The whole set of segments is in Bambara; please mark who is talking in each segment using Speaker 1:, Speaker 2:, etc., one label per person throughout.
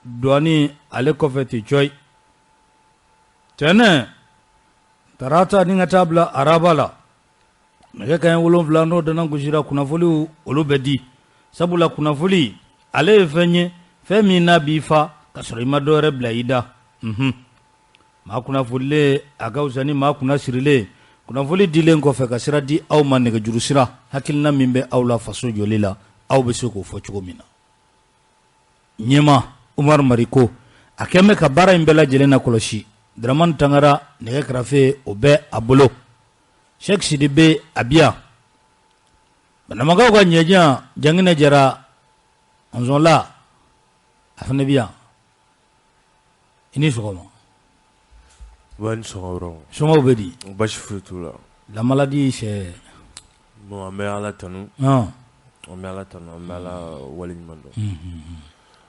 Speaker 1: douani ale kɔfɛ ten coyi tɛnɛ tarata ni ka taa bila araba la nɛgɛ kanɲɛ 7 n'o dana gosira kunnafoliw olu bɛ di sabula kunnafoli ale ye fɛn ye fɛn min n'a b'i fa ka sɔrɔ i ma dɔwɛrɛ bila i da maa kunnafolilen a ka fisa ni maa kunna sirilen kunnafoli dilen kɔfɛ ka sira di aw ma nɛgɛjuru sira hakilina min bɛ aw la faso jɔli la aw bɛ se k'o fɔ cogo min na ɲɛma Umaru Mariko a kɛn bɛ ka baara in bɛɛ lajɛlen na kɔlɔsi Dramani Tangara nɛgɛ kɛrɛfɛ o bɛ a bolo Sheikh Sidibe Abia Banamagaw ka ɲɛjan Janginɛ Jara Ɔnzɔnla a fana bɛ yan i ni sɔgɔma
Speaker 2: Bonne soirée.
Speaker 1: sɔngɔw bɛ di
Speaker 2: Basi foyi t'u la.
Speaker 1: la maladie c'est
Speaker 2: Bon, an bɛ Ala tanu.
Speaker 1: An
Speaker 2: bɛ Ala tanu, an bɛ Ala waleɲuman dɔn.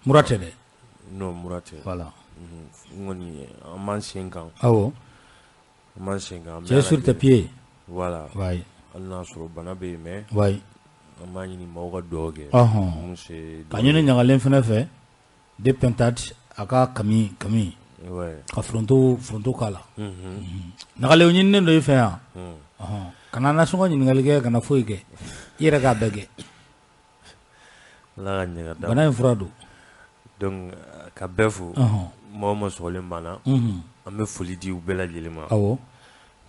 Speaker 1: mura tɛ dɛ
Speaker 2: Non, mura tɛ.
Speaker 1: voilà
Speaker 2: N kɔni an m'an sen kan.
Speaker 1: awɔ
Speaker 2: An m'an sen kan.
Speaker 1: tu es sur tes pieds
Speaker 2: Voilà.
Speaker 1: oui
Speaker 2: Hali n'a sɔrɔ bana bɛ yen mais
Speaker 1: oui
Speaker 2: an b'a ɲini maaw ka dugawu kɛ.
Speaker 1: ɔhɔn
Speaker 2: Mun se
Speaker 1: ka ɲini ɲagalen fɛnɛ fɛ de pentade a ka kami
Speaker 2: ouais.
Speaker 1: ka foronto k'a la ɲagalen o ɲininen do i fɛ yan ɔhɔn kana nasɔngɔ ɲininkali kɛ kana foyi kɛ i yɛrɛ k'a bɛɛ kɛ
Speaker 2: Ala ka ɲɛ ka da.
Speaker 1: bana in fura don
Speaker 2: Donc ka bɛɛ fo.
Speaker 1: ɔhɔn
Speaker 2: Mɔgɔ ma sɔgɔlen banna. An bɛ foli di u bɛɛ lajɛlen ma.
Speaker 1: awɔ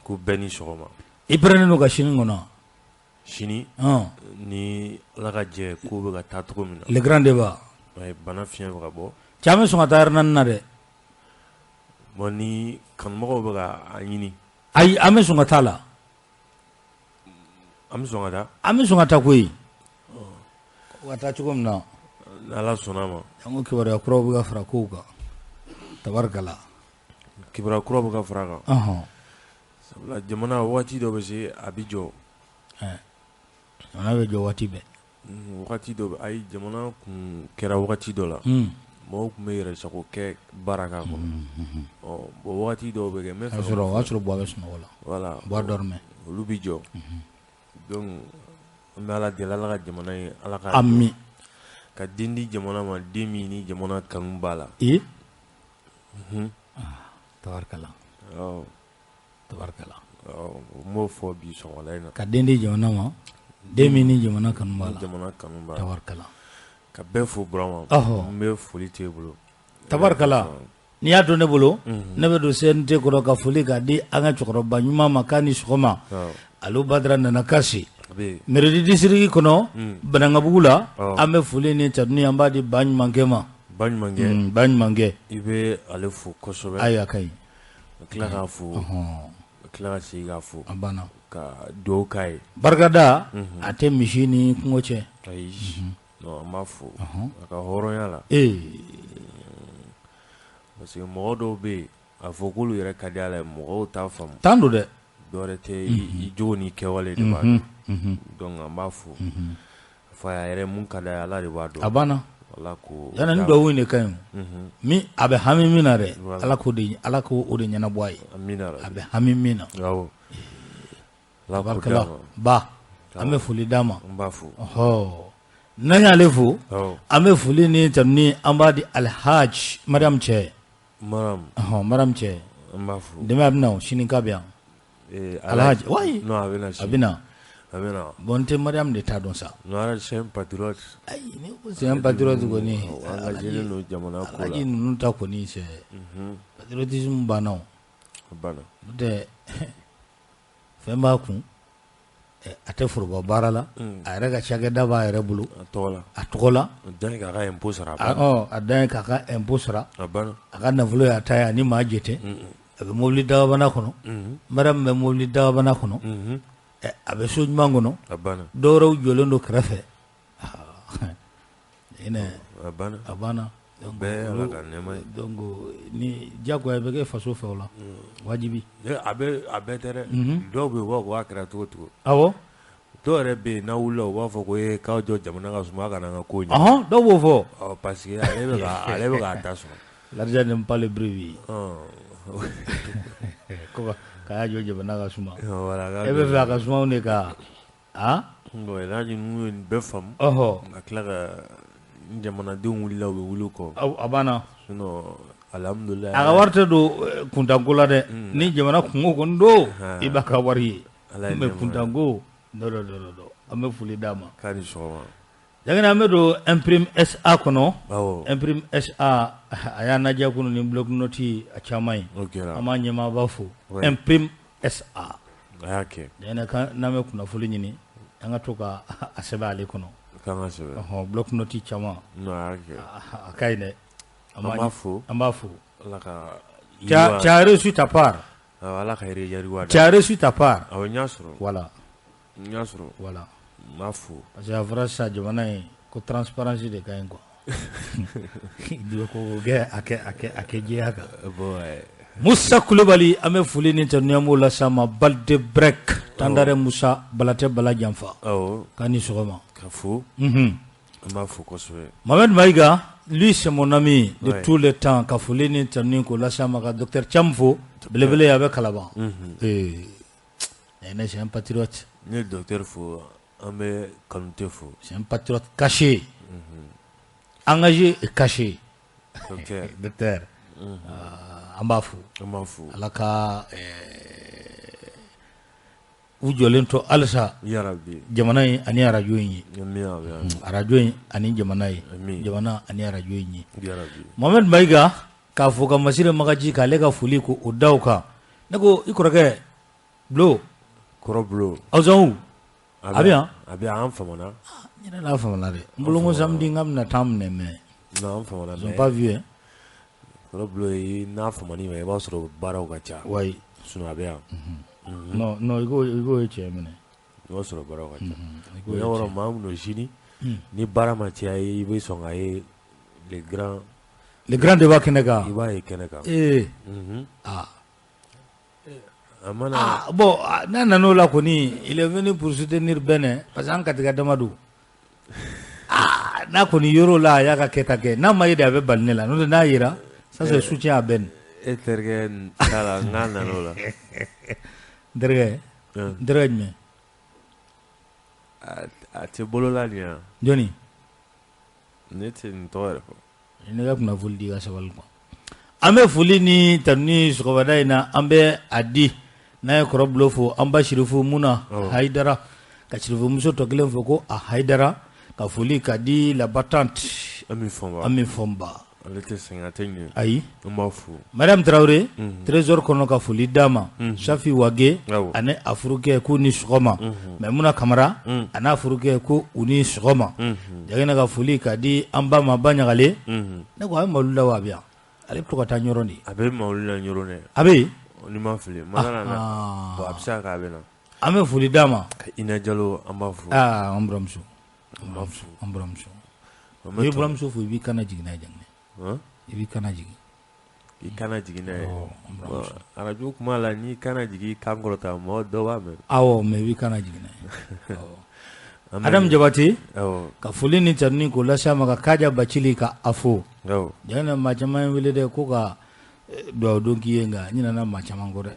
Speaker 2: Ko bɛɛ ni sɔgɔma.
Speaker 1: i pɛrɛnnen don ka sini kɔnɔ
Speaker 2: Sini ni Ala ka jɛ ko bɛ ka taa cogo min na.
Speaker 1: le grand débat
Speaker 2: Bana fiɲɛ bɛ ka bɔ.
Speaker 1: caman bɛ sɔn ka taa yɔrɔ naani na dɛ
Speaker 2: Bon ni kanumɔgɔw bɛ ka a ɲini.
Speaker 1: ayi an bɛ sɔn ka taa la
Speaker 2: An bɛ sɔn ka taa.
Speaker 1: an bɛ sɔn ka taa koyi ka taa cogo min na
Speaker 2: N'Ala sɔnna ma.
Speaker 1: an ko kibaruya kuraw bɛ ka fara kow kan tabarikala
Speaker 2: Kibaruya kura bɛ ka fara kan.
Speaker 1: ɔhɔn
Speaker 2: Sabula jamana waati dɔ bɛ se a bɛ jɔ.
Speaker 1: jamana bɛ jɔ waati bɛɛ
Speaker 2: Waati dɔ bɛ ayi jamana kun kɛra waati dɔ la. Mɔgɔw tun bɛ yɛrɛ sago kɛ baara k'a kɔnɔ. Bon waati dɔw bɛ kɛ n bɛ fɛ
Speaker 1: o y'a sɔrɔ buwa bɛ sunɔgɔ la
Speaker 2: voilà
Speaker 1: buwa dormait
Speaker 2: olu bɛ jɔ. Donc an bɛ Ala deli Ala ka jamana in Ala ka
Speaker 1: ami
Speaker 2: ka den di jamana ma den min ni jamana kanu b'a la.
Speaker 1: tabarikala tabarikala
Speaker 2: n b'o fɔ bi sɔgɔmada in na.
Speaker 1: ka den di jamana ma den min ni jamana kanu b'a la
Speaker 2: Jamana kanu b'a la.
Speaker 1: tabarikala
Speaker 2: Ka bɛɛ fo Burama. N bɛ foli t'e bolo.
Speaker 1: tabarikala n'i y'a don ne bolo ne bɛ don CNT kɔrɔ ka foli k'a di an ka cɛkɔrɔba ɲuman ma k'a ni sɔgɔma Alo Badara Nana Kasi Meredi district kɔnɔ Banangabugu la an bɛ foli ni tanu an b'a di ba ɲumankɛ ma
Speaker 2: ba ɲumankɛ
Speaker 1: ba ɲumankɛ
Speaker 2: i bɛ ale fo kosɛbɛ.
Speaker 1: ayi a ka ɲi
Speaker 2: Ka tila k'a fo ka tila ka segin k'a fo
Speaker 1: a banna
Speaker 2: ka dugawu k'a ye.
Speaker 1: barikada a tɛ misi ni kungo cɛ
Speaker 2: ayi non an b'a fo a ka hɔrɔnya la. Parce que mɔgɔ dɔw bɛ yen a fɔ k'olu yɛrɛ ka di Ala ye mɔgɔw t'a faamu.
Speaker 1: tan don dɛ
Speaker 2: dɔwɛrɛ tɛ i jogo ni kɛwale de b'a dɔn. Donc an b'a fo fa a yɛrɛ mun ka d'a ye Ala de b'a dɔn.
Speaker 1: a banna
Speaker 2: Ala ko
Speaker 1: yanni ni duwawu in de ka ɲi min a bɛ hami min na dɛ Ala k'o de ɲɛnabɔ a ye
Speaker 2: amina
Speaker 1: a bɛ hami min na
Speaker 2: awɔ Ala k'o
Speaker 1: barikala
Speaker 2: d'a ma.
Speaker 1: ba an bɛ foli d'a ma
Speaker 2: N b'a fo.
Speaker 1: n'an y'ale fo
Speaker 2: awɔ
Speaker 1: an bɛ foli ni tanu ni an b'a di Alhaji Mariam cɛ Mariam cɛ
Speaker 2: n b'a fo.
Speaker 1: dɛmɛ a bɛ na o sini k'a bɛ yan Alhaji wayi
Speaker 2: non a bɛ na
Speaker 1: a bɛ na
Speaker 2: a bɛ na
Speaker 1: bon n tɛ Mariam de t'a dɔn sa
Speaker 2: non Ala c'est un patriote.
Speaker 1: ayi ni ko c'est un patriote kɔni
Speaker 2: engagé don jamana ko la.
Speaker 1: Alhaji ninnu ta kɔni c'est patriotisme banna o
Speaker 2: banna
Speaker 1: n'o tɛ fɛn b'a kun a tɛ foroba baara la a yɛrɛ ka cakɛda b'a yɛrɛ bolo a tɔgɔ la
Speaker 2: dan ye k'a ka impôt sara
Speaker 1: a dan ye k'a ka impôt sara
Speaker 2: a banna
Speaker 1: a ka nafolo y'a ta ye ani maa jɛ tɛ a bɛ mobili dagabana kɔnɔ Mariam bɛ mobili dagabana kɔnɔ a bɛ so ɲuman kɔnɔ
Speaker 2: a banna
Speaker 1: dɔwɛrɛw jɔlen don kɛrɛfɛ
Speaker 2: a banna
Speaker 1: a banna
Speaker 2: bɛɛ Ala ka nɛɛma ye
Speaker 1: donc ni diyagoya bɛ kɛ faso fɛ o la wajibi
Speaker 2: a bɛɛ tɛ dɛ dɔw bɛ yen u b'a fɔ k'a kɛra cogo cogo
Speaker 1: awɔ
Speaker 2: dɔw yɛrɛ bɛ yen n'a wulila u b'a fɔ ko k'aw jɔ jamana ka suma ka na n ka ko ɲɛ
Speaker 1: dɔw b'o fɔ
Speaker 2: parce que ale bɛ k'a ta sɔrɔ
Speaker 1: l'argent n'aime pas le bruit k'a y'a jɔ jamana ka suma e bɛ fɛ a ka sumaw de ka
Speaker 2: bon Alhaji ninnu ye nin bɛɛ faamu ka tila ka jamanadenw wulila u bɛ wuli u kɔ
Speaker 1: a banna
Speaker 2: sinon alhamdulillah
Speaker 1: aga warte do kuntanko la dɛ ni jamana kungo kɔni do i b'a ka wari ye mais kuntanko do an bɛ foli d'a ma
Speaker 2: k'a ni sɔgɔma
Speaker 1: jagina an bɛ don imprime SA kɔnɔ
Speaker 2: awɔ
Speaker 1: imprime SA a y'a lajɛ kunu ni bloc note a caman ye an b'a ɲɛmaaba fo imprime SA
Speaker 2: a y'a kɛ
Speaker 1: jagina n'an bɛ kunnafoli ɲini an ka to ka a sɛbɛn ale kɔnɔ
Speaker 2: k'an ka sɛbɛn
Speaker 1: bloc note caman
Speaker 2: non a y'a kɛ
Speaker 1: a ka ɲi dɛ
Speaker 2: an b'a fo
Speaker 1: an b'a fo
Speaker 2: ala ka
Speaker 1: tu as reçu ta part
Speaker 2: ala ka yiriwa
Speaker 1: tu as reçu ta part
Speaker 2: awɔ n y'a sɔrɔ
Speaker 1: voilà
Speaker 2: n y'a sɔrɔ
Speaker 1: voilà
Speaker 2: n b'a fo
Speaker 1: parce que a fɔra sisan jamana in ko transparence de ka ɲi quoi ko kɛ a kɛ jɛya kan Musa Kulibali an bɛ foli ni tɛnuyamu lase ma Balde Brek Tandare Musa Balatɛ Bala Janfa
Speaker 2: awɔ
Speaker 1: k'a ni sɔgɔma
Speaker 2: ka fo
Speaker 1: an
Speaker 2: b'a fo kosɛbɛ
Speaker 1: Mohamed Maïga lui c'est mon ami de tous les temps ka foli ni tɛnu ko lase ma ka docteur Thiam fo belebele a bɛ Kalaban ne c'est un patriote
Speaker 2: ne docteur fo an bɛ kanute fo
Speaker 1: c'est un patriote caché engagé et caché docteur an b'a fo ala ka u jɔlen to halisa jamana in ani arajo in ye arajo in ani jamana ye jamana ani arajo in ye Mohamed Maïga k'a fɔ ka Masire Magaji k'ale ka foli ko o daw kan ne ko i kɔrɔkɛ Bulo
Speaker 2: kɔrɔ Bulo
Speaker 1: aw sɔn a bɛ yan
Speaker 2: a bɛ yan an famana
Speaker 1: n yɛrɛ n'a famana dɛ n bolo ko samedi n ka bɛna taa minɛ mais
Speaker 2: non an famana
Speaker 1: ils ont pas vu hein
Speaker 2: kɔrɔ Bulo ye n'a famani ma i b'a sɔrɔ baaraw ka ca
Speaker 1: wayi
Speaker 2: sinon a bɛ yan
Speaker 1: non i k'o ye tiɲɛ minɛ
Speaker 2: i b'a sɔrɔ baaraw ka ca o y'a wɔrɔ maa min don sini ni baara ma caya i bɛ sɔn ka ye les grands
Speaker 1: de b'a kɛnɛ kan
Speaker 2: i b'a ye kɛnɛ kan a mana
Speaker 1: bon n'a nan'o la kɔni il est venu pour soutenir Benin parce que an katika dama don n'a kɔni yor'o la a y'a ka kɛta kɛ n'a ma ye de a bɛ bali ne la n'o tɛ n'a yera ça c'est soutien à Benin
Speaker 2: e terikɛ t'a la n'a nan'o la
Speaker 1: n terikɛ jumɛn
Speaker 2: a tɛ bolola nin yan
Speaker 1: jɔnni
Speaker 2: ne tɛ nin tɔgɔ yɛrɛ fɔ
Speaker 1: ne ka kunnafoli di ka sabali quoi an bɛ foli ni tanu ni sɔgɔmada in na an bɛ a di n'a ye kɔrɔ Bulo fo an ba Sirifu Muna Hayidara ka Sirifu muso tɔ kelen fɔ ko a Hayidara ka foli ka di la battante
Speaker 2: Ami Fɔnba ale tɛ sɛgɛn a tɛ ɲɛ
Speaker 1: ayi
Speaker 2: an b'a fo
Speaker 1: Madame Traoré trésor kɔnɔ ka foli d'a ma Safi Wage ani a furukɛ ko ni sɔgɔma Maimuna Kamara a n'a furukɛ ko u ni sɔgɔma jagina ka foli ka di an ba ma Ba Ɲagale ne ko a bɛ Mawuludi la wa a bɛ yan ale bɛ to ka taa ɲɔrɔ de
Speaker 2: a bɛ Mawuludi la ɲɔrɔ dɛ
Speaker 1: a bɛ yen
Speaker 2: ni ma fili mana na bon a bɛ se ka a bɛ na
Speaker 1: an bɛ foli d'a ma
Speaker 2: ka Ina Jalo an b'a fo
Speaker 1: an buramuso an buramuso i buramuso fo i b'i kana jigin n'a ye janginɛ i b'i kana jigin
Speaker 2: i kana jigin n'a ye arajo kuma la n'i kana jigin kan kɔrɔta mɔgɔ dɔ b'a mɛn
Speaker 1: awɔ mais i b'i kana jigin n'a ye Adamu Jabate ka foli ni tanu ko lase a ma ka Kaja Bacili ka a fo jagina maa caman ye wele dɛ ko ka duwawu don k'i ye nka n ɲinɛna maa caman kɔ dɛ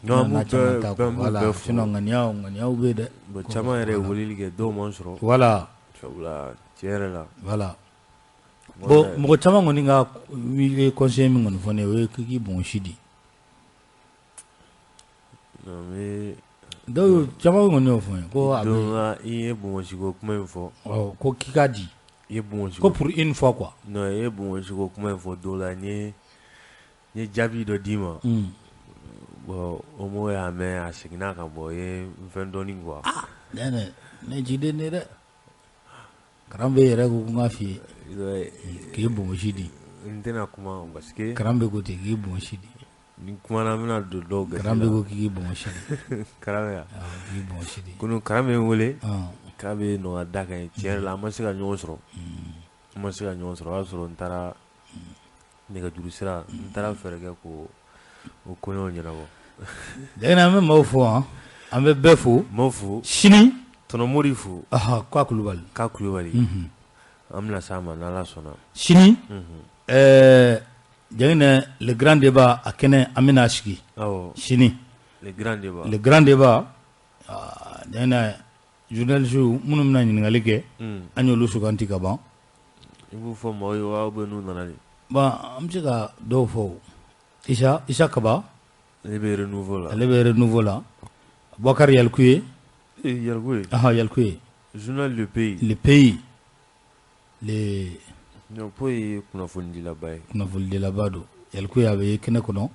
Speaker 2: n'a caman ta ko
Speaker 1: voilà sinon ŋaniyaw bɛ yen dɛ
Speaker 2: caman yɛrɛ ye weleli kɛ dɔw ma sɔrɔ
Speaker 1: voilà
Speaker 2: sabula tiɲɛ yɛrɛ la
Speaker 1: voilà bon mɔgɔ caman kɔni ka conseiller min kɔni fɔ ne ye o ye k'i Bongo di dɔw caman kɔni y'o fɔ n ye ko a bɛ
Speaker 2: i ye Bongo ko kuma in fɔ
Speaker 1: ko k'i k'a di
Speaker 2: i ye Bongo
Speaker 1: ko pour une fois quoi
Speaker 2: non i ye Bongo ko kuma in fɔ dɔw la n ye jaabi dɔ d'i ma bon o mɔgɔ y'a mɛn a seginna ka bɔ i ye fɛn dɔɔni quoi
Speaker 1: ne ciden ne dɛ karan bɛ yɛrɛ ko n k'a f'i ye k'i Bongo di
Speaker 2: n tɛna kuma parce que
Speaker 1: karan bɛ ko ten k'i Bongo di
Speaker 2: ni kumana n bɛna don dɔw gasi la
Speaker 1: karan bɛ ko k'i Bongo di
Speaker 2: karan bɛ yan
Speaker 1: k'i Bongo di
Speaker 2: kunu karan bɛ n wele k'a bɛ nɔgɔya da kan ye tiɲɛ yɛrɛ la an ma se ka ɲɔgɔn sɔrɔ o y'a sɔrɔ n taara nɛgɛjuru sira n taara fɛɛrɛ kɛ ko o kɔɲɔw ɲɛnabɔ
Speaker 1: jagina an bɛ maaw fo an bɛ bɛɛ fo
Speaker 2: maaw fo
Speaker 1: sini
Speaker 2: Tɔnɔ Mori fo
Speaker 1: k'a Kulubali
Speaker 2: an bɛna s'a ma n'Ala sɔnna
Speaker 1: sini jagina le grand débat a kɛnɛ an bɛna sigi sini
Speaker 2: le
Speaker 1: grand débat jagina journaliste minnu bɛna ɲininkali kɛ an y'olu suganti ka ban
Speaker 2: i b'u fɔ maaw ye wa ou bien n'u nana de
Speaker 1: Bon, am se ka dɔw fɔ Isa Kaba
Speaker 2: ale bɛ renouveau la
Speaker 1: ale bɛ renouveau la Boubacar Yalkoué
Speaker 2: Yalkoué journal Le
Speaker 1: Pays
Speaker 2: non po ye kunnafonidilaba ye
Speaker 1: kunnafonidilaba don Yalkoué a bɛ kɛnɛ kɔnɔ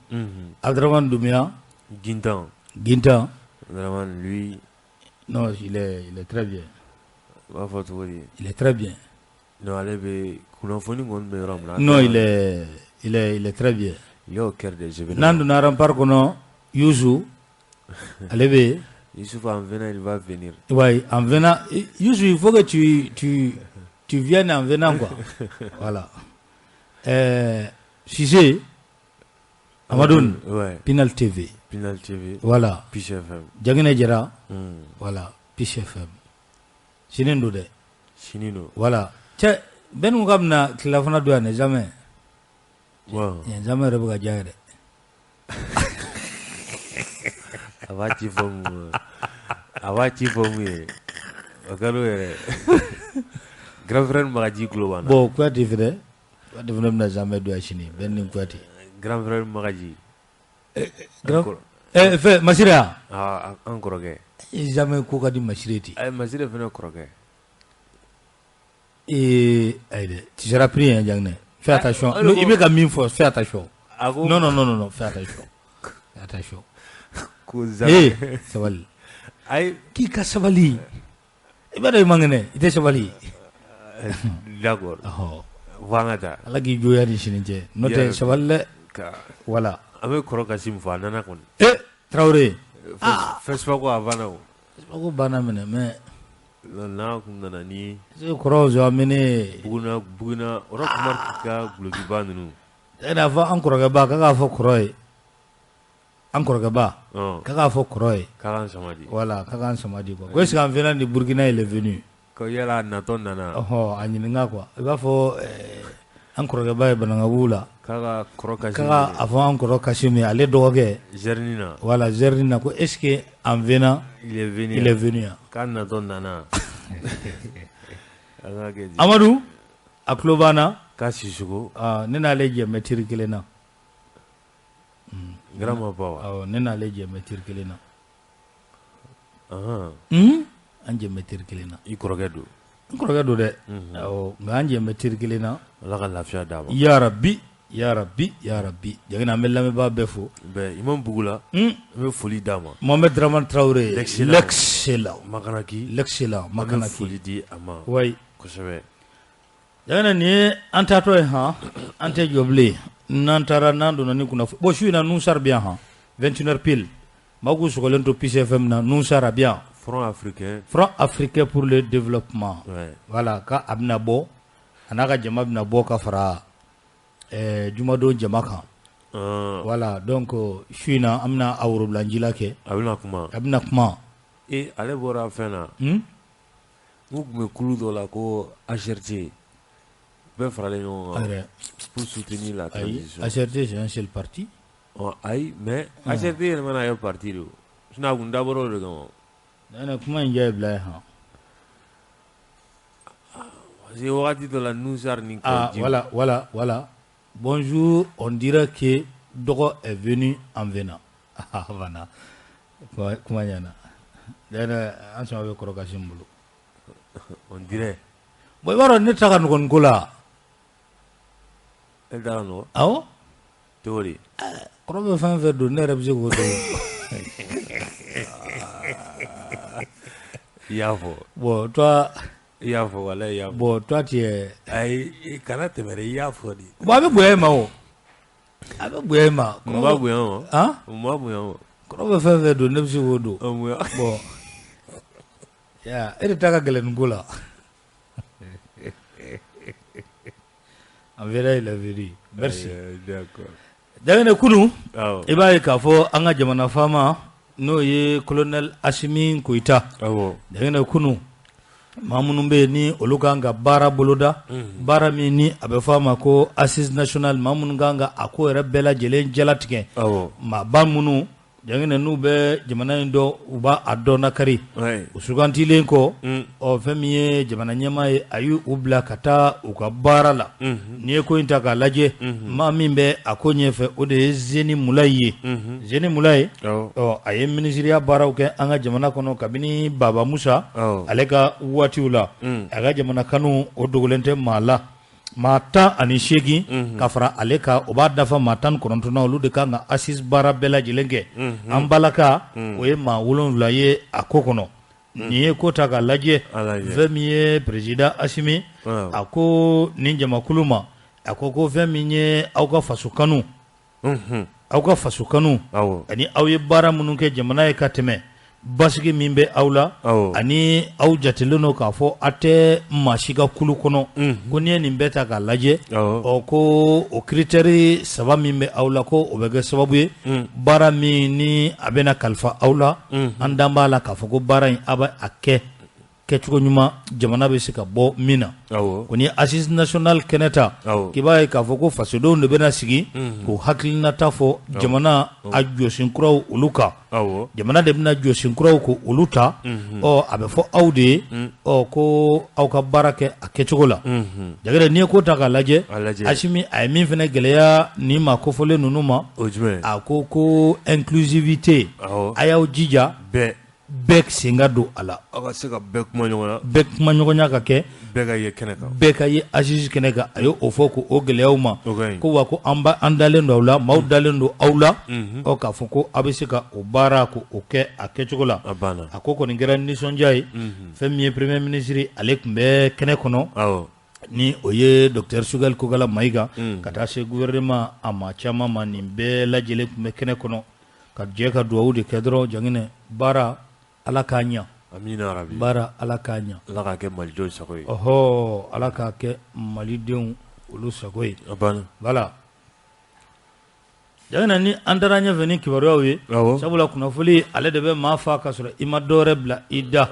Speaker 1: Abdraman Doumbia
Speaker 2: Gintan Abdraman lui
Speaker 1: non il est très bien
Speaker 2: b'a fɔ cogo di
Speaker 1: il est très bien
Speaker 2: non ale bɛ kunnafoni kɔni bɛ yɔrɔ min na
Speaker 1: non il est très bien
Speaker 2: il est au cœur des événements
Speaker 1: n'an donna rempart kɔnɔ Youssou ale bɛ
Speaker 2: Youssouf en venant il va venir
Speaker 1: ouais en venant Youssou il faut que tu viennes en venant quoi voilà Cissé Amadoun
Speaker 2: ouais
Speaker 1: Pinal TV voilà
Speaker 2: Piche FM
Speaker 1: Jangine Jara voilà Piche FM sinin do dɛ
Speaker 2: sini do
Speaker 1: voilà cɛ bɛɛ n'u ka bɛna tilafana don yan dɛ jamais
Speaker 2: ouais
Speaker 1: jamais yɛrɛ bɛ ka diya yɛrɛ
Speaker 2: a b'a ci fɔ mun ye o ka d'o yɛrɛ grand frère Magaji kulo b'an na
Speaker 1: bon Kuyate fɛnɛ bɛna jamais don yan sini bɛɛ ni Kuyate
Speaker 2: grand frère Magaji
Speaker 1: fɛ Masire ya
Speaker 2: an kɔrɔkɛ
Speaker 1: jamais ko ka di Masire ten
Speaker 2: Masire fɛnɛ kɔrɔkɛ
Speaker 1: ayi dɛ tu seras pris hein Janginɛ fais attention i bɛ ka min fɔ fais attention non fais attention
Speaker 2: ko zabe
Speaker 1: sabali
Speaker 2: ayi
Speaker 1: k'i ka sabali i b'a dɔn i man kɛnɛ i tɛ sabali
Speaker 2: d'accord vanga ta
Speaker 1: ala k'i joya ni sini cɛ n'o tɛ sabali dɛ voilà
Speaker 2: an bɛ kɔrɔ Kasim fɔ a nana kɔni
Speaker 1: Traoré
Speaker 2: Facebook ko a banna o
Speaker 1: Facebook banna minɛ mais
Speaker 2: n'a kun nana ni
Speaker 1: kɔrɔw zɔ amene
Speaker 2: Buguna o kuma ka gulokiba ninnu
Speaker 1: n'a fɔ an kɔrɔkɛba k'a fɔ kɔrɔ ye an kɔrɔkɛba k'a fɔ kɔrɔ ye
Speaker 2: Kakan Samadi
Speaker 1: voilà Kakan Samadi quoi ko est-ce qu'en venant de Burkina il est venu
Speaker 2: ko yala natɔ nana
Speaker 1: a ɲininka quoi i b'a fɔ an kɔrɔkɛba ye Banangabugu la
Speaker 2: k'a kɔrɔ Kasim
Speaker 1: k'a a fɔ an kɔrɔ Kasim ale dɔgɔkɛ
Speaker 2: Zernina
Speaker 1: voilà Zernina ko est-ce que en venant
Speaker 2: il est venu k'a natɔ nana
Speaker 1: Amadou a tulo b'an
Speaker 2: k'a Sisoko
Speaker 1: ne n'ale jɛ mɛtiri kelen na
Speaker 2: Grama Bawa
Speaker 1: ne n'ale jɛ mɛtiri kelen na an jɛ mɛtiri kelen na
Speaker 2: i kɔrɔkɛ don
Speaker 1: n kɔrɔkɛ don dɛ nka an jɛ mɛtiri kelen na
Speaker 2: Ala ka lafiya d'a ma
Speaker 1: ya rabbi Janginɛ an bɛ lamɛnbaa bɛɛ fo
Speaker 2: Imam Bugula an bɛ foli d'a ma
Speaker 1: Mohamed Dramane Traoré l'excellent
Speaker 2: Makanaki foli di a ma
Speaker 1: oui
Speaker 2: kosɛbɛ
Speaker 1: Janginɛ nin ye an taatɔ ye an tɛ jɔ bilen n'an taara n'an donna ni kunnafoni bon su in na Nusar bɛ yan 21h pile maa k'u sɔgɔlen to Piche FM na Nusar a bɛ yan
Speaker 2: Front
Speaker 1: africain pour le développement voilà ka a bɛna bɔ a n'a ka jama bɛna bɔ ka fara jumadon jama kan voilà donc su in na an bɛna a worobilanjila kɛ
Speaker 2: a bɛna
Speaker 1: kuma
Speaker 2: ale bɔra fɛn na n tun bɛ kulu dɔ la ko HRT bɛɛ faralen ɲɔgɔn kan pour soutenir la transition
Speaker 1: HRT c'est un seul parti
Speaker 2: ayi mais HRT yɛrɛ mana kɛ parti de o sinon a kun dabɔra o de kama
Speaker 1: kuma in jɛ bila ye
Speaker 2: parce que wagati dɔ la Nusar ni
Speaker 1: voilà bonjour on dirait que Dogo est venu en venant voilà kuma ɲɛna an sɔn bɛ kɔrɔ Kasim bolo
Speaker 2: on dirait
Speaker 1: bon i b'a dɔn ne ta ka nɔgɔn ko la
Speaker 2: e taara nɔgɔ
Speaker 1: awɔ
Speaker 2: cogo di
Speaker 1: kɔrɔ bɛ fɛn fɛn don ne yɛrɛ bɛ se k'o don
Speaker 2: i y'a fɔ
Speaker 1: bon toi
Speaker 2: i y'a fɔ wala i y'a fɔ
Speaker 1: bon toi tu es
Speaker 2: ayi kana tɛmɛ dɛ i y'a fɔ de
Speaker 1: bon a bɛ bonya i ma o a bɛ bonya i ma
Speaker 2: mun b'a bonya o
Speaker 1: mun
Speaker 2: b'a bonya o
Speaker 1: kɔrɔ bɛ fɛn fɛn don ne bɛ se k'o don bon e de ta ka gɛlɛn nin ko la en vrai il est venu merci
Speaker 2: d'accord
Speaker 1: Janginɛ kunu i b'a ye k'a fɔ an ka jamana faama n'o ye colonel Asimi Koyita Janginɛ kunu maa minnu bɛ yen ni olu kan ka baara boloda baara min ni a bɛ fɔ a ma ko assise nationale maa minnu kan ka a ko yɛrɛ bɛɛ lajɛlen jalatigɛ maaba minnu jangine n'u bɛ jamana in dɔn u b'a a dɔn nakari
Speaker 2: ouais
Speaker 1: u sugantilen kɔ fɛn min ye jamana ɲɛmaa ye a y'u bila ka taa u ka baara la n'i ye ko in ta k'a lajɛ maa min bɛ a ko ɲɛfɛ o de ye Zeni Mulayi ye Zeni Mulayi a ye minisiriya baaraw kɛ an ka jamana kɔnɔ kabini Baba Musa ale ka waatiw la a ka jamana kanu o dogolen tɛ maa la maa 18 ka fara ale ka o b'a dafa maa 19 na olu de kan ka assise baara bɛɛ lajɛlen kɛ an balaka o ye maa 7 ye a ko kɔnɔ nin ye ko ta k'a lajɛ fɛn min ye président Assimi a ko nin jamakulu ma a ko fɛn min ye aw ka faso kanu ani aw ye baara minnu kɛ jamana ye ka tɛmɛ basigi min bɛ aw la ani aw jatelen don k'a fɔ a tɛ maa si ka kulu kɔnɔ ko n'i ye nin bɛɛ ta k'a lajɛ ko o critère 3 min bɛ aw la ko o bɛ kɛ sababu ye baara min ni a bɛna kalifa aw la an dan b'a la k'a fɔ ko baara in a bɛ a kɛcogo ɲuman jamana bɛ se ka bɔ min na ko ni assise nationale kɛnɛ ta k'i b'a ye k'a fɔ ko fasodenw de bɛna sigi k'o hakilinata fɔ jamana a jɔsen kuraw olu kan jamana de bɛna jɔsen kuraw ko olu ta a bɛ fɔ aw de ye ko aw ka baara kɛ a kɛcogo la jagɛrɛ n'i ye ko ta k'a lajɛ Assimi a ye min fana gɛlɛya ni maa kofɔlen ninnu ma a ko inclusivité a y'aw jija bɛɛ sen ka don a la
Speaker 2: aw ka se ka bɛɛ kuma ɲɔgɔn na
Speaker 1: bɛɛ kuma ɲɔgɔnya ka kɛ
Speaker 2: bɛɛ ka ye kɛnɛ kan
Speaker 1: bɛɛ ka ye assise kɛnɛ kan a ye o fɔ ko o gɛlɛyaw ma ko wa ko an dalen don aw la maaw dalen don aw la k'a fɔ ko aw bɛ se ka o baara ko o kɛ a kɛcogo la a ko kɔni kɛra nisɔndiya ye fɛn min ye premier ministre ale tun bɛ kɛnɛ kɔnɔ ni o ye docteur Sugal Kogala Mayiga ka taa se gouvernement a maa caman ma nin bɛɛ lajɛlen tun bɛ kɛnɛ kɔnɔ ka jɛ ka dugawu de kɛ dɔrɔn jangine baara Ala k'a ɲa
Speaker 2: amina rabi
Speaker 1: baara Ala k'a ɲa
Speaker 2: Ala k'a kɛ malidenw sago ye
Speaker 1: Ala k'a kɛ malidenw olu sago ye voilà jangina ni an taara ɲɛfɛ ni kibaruyaw ye sabula kunnafoli ale de bɛ maa fa ka sɔrɔ i ma dɔwɛrɛ bila i da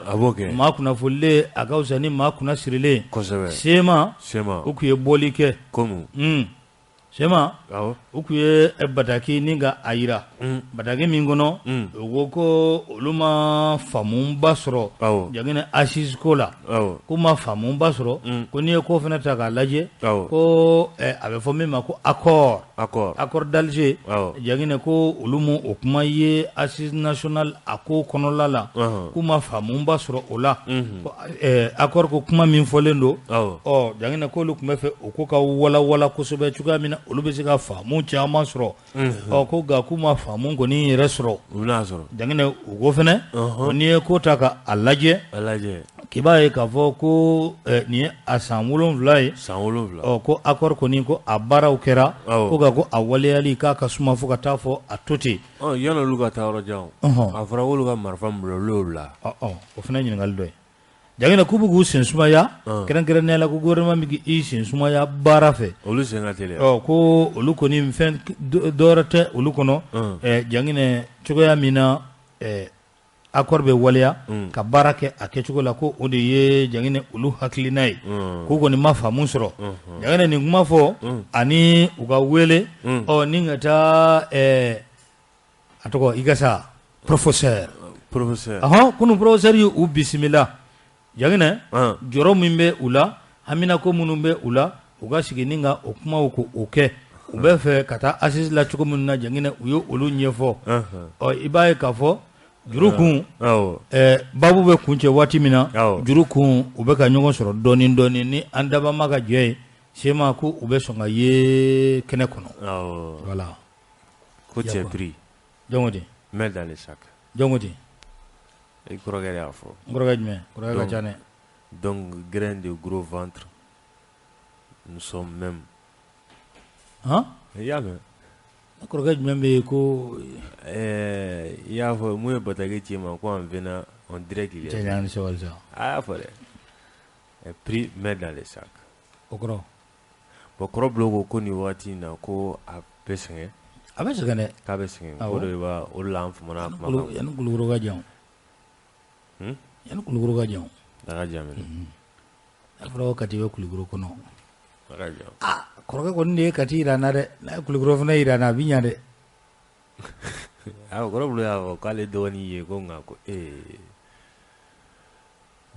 Speaker 1: maa kunnafolilen a ka fisa ni maa kunna sirilen Sema u tun ye bɔli kɛ Sema u tun ye bataki ni ka a yira bataki min kɔnɔ u ko olu ma faamuba sɔrɔ jangine assise ko la k'u ma faamuba sɔrɔ ko n'i ye ko fana ta k'a lajɛ ko a bɛ fɔ min ma ko accord d'Alger jangine ko olu mu o kuma ye assise nationale a ko kɔnɔla la k'u ma faamuba sɔrɔ o la accord ko kuma min fɔlen don jangine ko olu tun bɛ fɛ o ko ka walawala kosɛbɛ cogoya min na olu bɛ se ka faamu caman sɔrɔ ko nka k'u ma faamu kɔni yɛrɛ sɔrɔ jangine u ko fɛnɛ n'i ye ko ta ka a lajɛ k'i b'a ye k'a fɔ ko nin ye a san 7 ye ko accord kɔni ko a baaraw kɛra ko nka ko a waleyali k'a ka suma fo ka taa fɔ a to ten
Speaker 2: yanni olu ka taa yɔrɔ jan a fɔra k'olu ka marifa bila la
Speaker 1: o fana ye ɲininkali dɔ ye jangina k'u bɛ k'u sen sumaya kɛrɛnkɛrɛnnenya la ko gouvernement bɛ k'i sen sumaya baara fɛ
Speaker 2: olu sen ka teliya
Speaker 1: ko olu kɔni fɛn dɔwɛrɛ tɛ olu kɔnɔ jangina cogoya min na accord bɛ waleya ka baara kɛ a kɛcogo la ko o de ye jangina olu hakilina ye k'u kɔni ma faamu sɔrɔ jangina nin kuma fɔ ani u ka wele ni ka taa a tɔgɔ i ka sa professeur kunu professeur y'u bisimila jangine jɔrɔ min bɛ u la hamina ko minnu bɛ u la u ka sigi ni ka o kumaw ko o kɛ u bɛ fɛ ka taa assise la cogo min na jangine u ye olu ɲɛfɔ i b'a ye k'a fɔ juru kun babu bɛ kun cɛ waati min na juru kun u bɛ ka ɲɔgɔn sɔrɔ dɔɔnin dɔɔnin ni an dabama ka jɛ ye Sema ko u bɛ sɔn ka ye kɛnɛ kɔnɔ voilà
Speaker 2: ko cɛ prix
Speaker 1: jɔnko ten
Speaker 2: main dans le sac
Speaker 1: jɔnko ten
Speaker 2: i kɔrɔkɛ y'a fɔ
Speaker 1: kɔrɔkɛ jumɛn kɔrɔkɛ ka ca dɛ
Speaker 2: donc grain de gros ventre nous sommes même i y'a mɛn
Speaker 1: kɔrɔkɛ jumɛn bɛ yen ko
Speaker 2: i y'a fɔ mun ye bataki ci ma ko en venant on dirait qu'il y a
Speaker 1: cɛɲani sɛwali sa
Speaker 2: a y'a fɔ dɛ prix main dans le sac
Speaker 1: o kɔrɔ
Speaker 2: bon kɔrɔ bilo ko nin waati in na ko a bɛ sɛgɛn
Speaker 1: a bɛ sɛgɛn dɛ
Speaker 2: k'a bɛ sɛgɛn o de b'a o de la an famana kuma kan
Speaker 1: yanni kulukoro ka jan yanni kulukoro ka jan
Speaker 2: a ka jan mɛnɛ
Speaker 1: n'a fɔra ko Kati bɛ kulukoro kɔnɔ
Speaker 2: a ka jan
Speaker 1: kɔrɔkɛ kɔni de ye Kati jira n na dɛ n'a ye kulukoro fana jira n na a bɛ ɲa dɛ
Speaker 2: kɔrɔ bolo y'a fɔ k'ale dɔgɔnin ye ko nka ko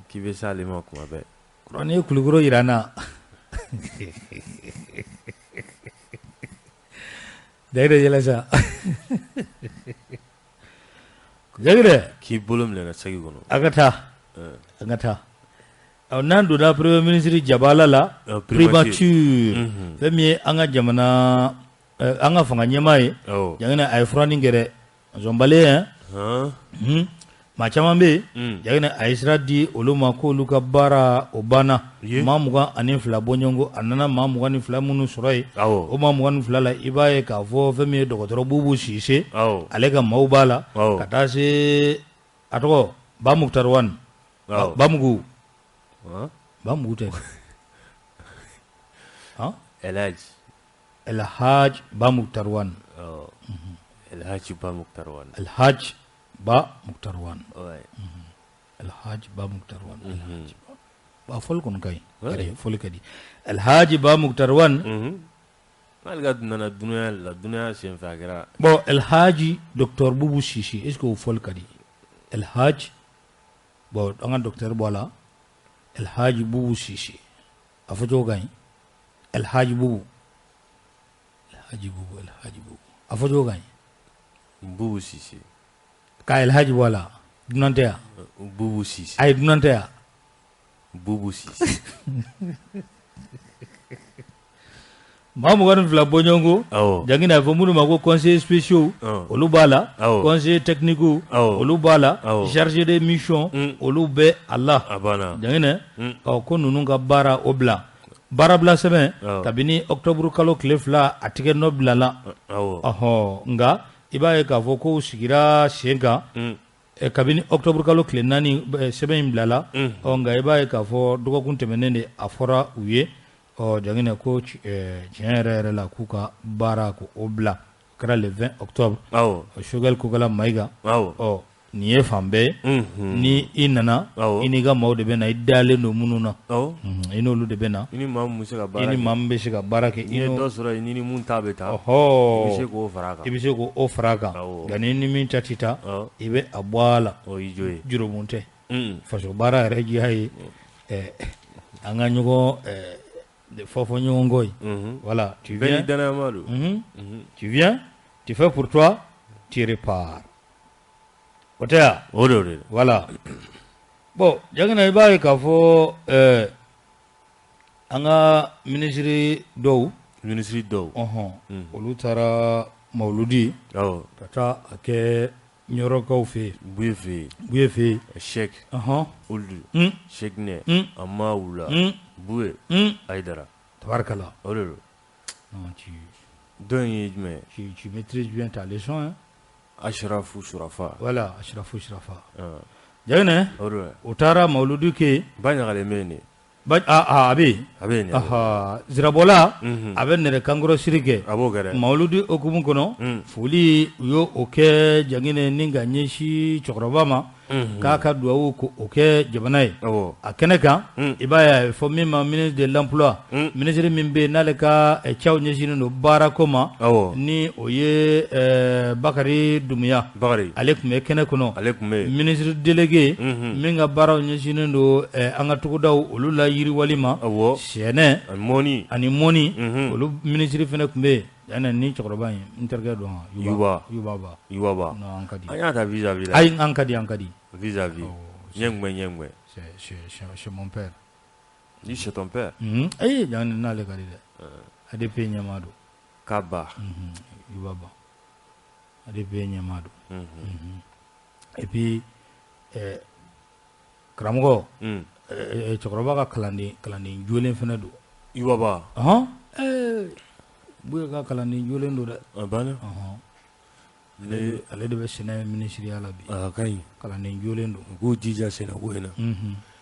Speaker 2: k'i bɛ s'ale ma kuma bɛɛ.
Speaker 1: Kuranɛ ye Kulukɔrɔ yira n na. Dayire yɛlɛ sa. Dayire.
Speaker 2: K'i bolo minɛ na sagi kɔnɔ.
Speaker 1: A ka taa. A ka taa. N'an donna Premier ministre Jabala la. Primature. Fɛn min ye an ka jamana an ka fanga ɲɛmaa ye. Jagina a ye furanin kɛ dɛ. Zɔnbalen hein. Maa caman bɛ yen. Jagina a ye sira di olu ma k'olu ka baara o banna. Maa 22 bɔɲɔgɔnko a nana maa 22 minnu sɔrɔ yen. O maa 22 la i b'a ye k'a fɔ fɛn min ye dɔgɔtɔrɔ Bubu Sise. Ale ka maaw b'a la. Ka taa se a tɔgɔ Ba Muktar Wane. Bamugu. Bamugu tɛ. Elhaj Ba Muktar Wane.
Speaker 2: Elhaj Ba Muktar Wane.
Speaker 1: Elhaj Ba Muktar Wane. Elhaj Ba Muktar Wane. Ba fol kon kay. Kare fol kadi. Elhaj Ba Muktar Wane.
Speaker 2: Malgré nana dunya sen fa kɛra.
Speaker 1: Bon Elhaj Docteur Bubu Sise est-ce que o fol kadi. Elhaj bon an ka docteur bɔ la. Elhaj Bubu Sise. A fɔ cogo kan Elhaj Bubu. Elhaj Bubu. A fɔ cogo kan
Speaker 2: Bubu Sise.
Speaker 1: Ka Elhaj bɔ la. Dunan tɛ ya.
Speaker 2: Bubu Sise.
Speaker 1: Ayi dunan tɛ ya.
Speaker 2: Bubu Sise.
Speaker 1: Maa 22 bɔɲɔgɔnko. Jagina a fɔ minnu ma ko conseillers spéciaux. Olu b'a la. Conseillers techniques. Olu b'a la. Chargé de mission. Olu bɛ a la. Jagina ko ninnu ka baara o bila. Baara bila sɛbɛn kabini octobre kalo tile 2 a tigɛ nɔ bila la. Nka i b'a ye k'a fɔ ko sigira sen kan. Kabini octobre kalo tile 4 sɛbɛn in bila la. Nka i b'a ye k'a fɔ dɔgɔkun tɛmɛnen de a fɔra u ye. Jagina ko tiɲɛ yɛrɛ la k'u ka baara ko o bila kɛra le 20 octobre. Choguel Kokala Mayiga. Nin ye fan bɛɛ ye. Ni i nana i n'i ka maaw de bɛ na i dalen don minnu na. I n'olu de bɛ na. I ni maa min bɛ se ka baara kɛ.
Speaker 2: I ye dɔ sɔrɔ yen ni mun ta bɛ taa. I bɛ se k'o fara a kan.
Speaker 1: I bɛ se k'o fara a kan. Nka ni min ta ti taa i bɛ a bɔ a la. Jurumun tɛ. Faso baara yɛrɛ diya ye an ka ɲɔgɔn fɔfɔ ɲɔgɔn kɔ ye. Voilà. Tu viens, tu fais pour toi, tu repars. O tɛ ya.
Speaker 2: O de.
Speaker 1: Voilà. Bon Jagina i b'a ye k'a fɔ an ka ministre dɔw. Olu taara Mawuludi. Ka taa a kɛ Ɲɔrɔkaw fɛ yen. Buye fɛ yen.
Speaker 2: Sheikh. Olu. Sheikh ne. Amma Wula. Buye. Aïdara.
Speaker 1: Tabarakala.
Speaker 2: O de.
Speaker 1: Non
Speaker 2: dɔn ye jumɛn.
Speaker 1: Tu maîtrises bien ta leçon hein.
Speaker 2: Ashrafu Shurafa.
Speaker 1: Voilà, Ashrafu Shurafa. Jagina o taara Mawuludi kɛ.
Speaker 2: Ba ɲagalen bɛ yen de.
Speaker 1: A bɛ yen. Zirabɔla a bɛ nɛrɛ kankɔrɔ siri kɛ.
Speaker 2: A b'o kɛ dɛ.
Speaker 1: Mawuludi okumu kɔnɔ. Foli u y'o kɛ Jagina ni ka ɲɛsin cɛkɔrɔba ma. K'a ka dugawu k'o kɛ jamana ye. A kɛnɛ kan i b'a ye a bɛ fɔ min ma ministre de l'emploi. Ministre min bɛ yen n'ale ka cɛw ɲɛsinnen don baarako ma. Ni o ye Bakari Dumuya. Ale tun bɛ kɛnɛ kɔnɔ. Ministre délégué min ka baaraw ɲɛsinnen don an ka togodaw olu la yiriwali ma. Sɛnɛ ani mɔni olu ministre fana tun bɛ yen. Yanni ni cɛkɔrɔba in n terikɛ dɔn
Speaker 2: Yubaba.
Speaker 1: Non an ka di.
Speaker 2: An y'a ta vis-à-vis la.
Speaker 1: Ayi an ka di.
Speaker 2: Vis-à-vis. Ɲɛngwɛ.
Speaker 1: C'est mon père.
Speaker 2: Ni c'est ton père.
Speaker 1: Ayi Jagina n'ale ka di dɛ. ADP ɲɛmaa don.
Speaker 2: Kaba.
Speaker 1: Yubaba. ADP ɲɛmaa don. Et puis karamɔgɔ cɛkɔrɔba ka kalanden jolen fana don.
Speaker 2: Yubaba.
Speaker 1: Buye ka kalanden jolen don dɛ.
Speaker 2: A banna.
Speaker 1: Ale de bɛ sɛnɛ ministeriya la bi.
Speaker 2: A ka ɲi.
Speaker 1: Kalanden jolen don.
Speaker 2: U k'u jija sɛnɛko in na.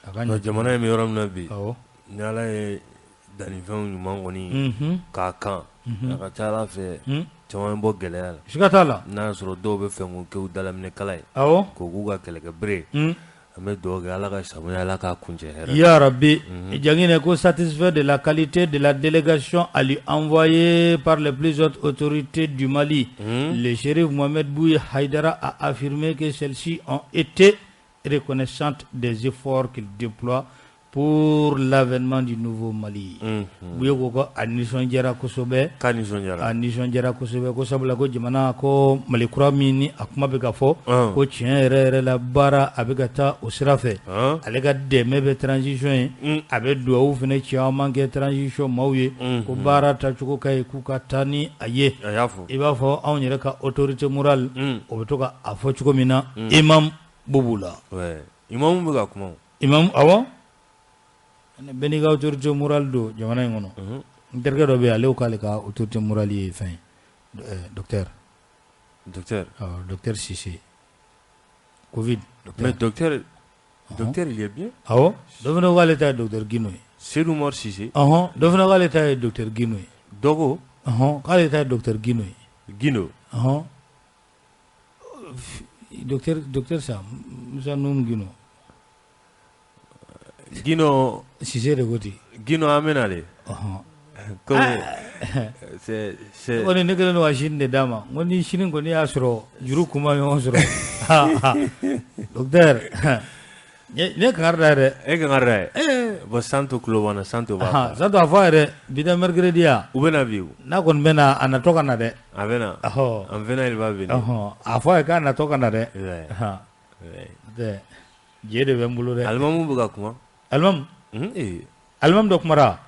Speaker 1: A ka ɲi.
Speaker 2: Jamana in bɛ yɔrɔ min na bi. Ni Ala ye dannifɛnw ɲuman kɔni k'a kan. A ka ca Ala fɛ caman bɛ bɔ gɛlɛya la.
Speaker 1: Siga t'a la.
Speaker 2: N'a y'a sɔrɔ dɔw bɛ fɛ k'o kɛ u dalaminɛ kala ye.
Speaker 1: K'o
Speaker 2: k'u ka kɛlɛkɛ bere.
Speaker 1: Ya Rabbi, Djangine ko satisfait de la qualité de la délégation à lui envoyée par les plus hautes autorités du Mali. Le shérif Mohamed Bouy Haïdara a affirmé que celles-ci ont été reconnaissantes des efforts qu'il déploie pour l'avènement du nouveau Mali. Bouye ko a nisɔndiyara kosɛbɛ, a nisɔndiyara kosɛbɛ ko sabula ko jamana ko Mali kura min ni a kuma bɛ ka fɔ ko tiɲɛ yɛrɛ yɛrɛ la baara a bɛ ka taa o sira fɛ, ale ka dɛmɛ bɛ transition ye, a bɛ dugawu fana caman kɛ transition maaw ye ko baara tacogo ka ye k'u ka taa ni a ye. I b'a fɔ anw yɛrɛ ka autorité morale o bɛ to ka a fɔ cogo min na Imam Boubou la.
Speaker 2: Imam bɛ ka kuma.
Speaker 1: Imam awɔ. Bɛɛ n'i ka autorité morale don jamana in kɔnɔ. N terikɛ dɔ bɛ yen ale ko k'ale ka autorité morale ye fɛn ye docteur Cissé Covid.
Speaker 2: Mais docteur il est bien.
Speaker 1: Awɔ dɔ fana ko k'ale ta ye docteur Guino ye.
Speaker 2: Seydou Mor Cissé.
Speaker 1: Dɔ fana k'ale ta ye docteur Guino ye.
Speaker 2: Dogo.
Speaker 1: K'ale ta ye docteur Guino ye.
Speaker 2: Guino.
Speaker 1: Docteur sa Musa Num Guino.
Speaker 2: Guino
Speaker 1: Cissé de ko ten.
Speaker 2: Guino amenale. C'est
Speaker 1: ko ne kelen don ka sini de d'a ma n ko ni sini kɔni y'a sɔrɔ juru kuma ɲɔgɔn sɔrɔ docteur ne kangari da yɛrɛ.
Speaker 2: E kangari da ye. Bon Santo kulo b'an na Santo b'a fɔ.
Speaker 1: Santo a fɔ a yɛrɛ bi tɛ mercredi ya.
Speaker 2: U bɛna bi o.
Speaker 1: N'a kɔni bɛ na a natɔ ka na dɛ.
Speaker 2: A bɛ na. En venant il va venir.
Speaker 1: A fɔ a ye k'a natɔ ka na dɛ. Tɛ je de bɛ n bolo dɛ.
Speaker 2: Alimamu bɛ ka kuma.
Speaker 1: Alimamu. Alimamu dɔ kumara.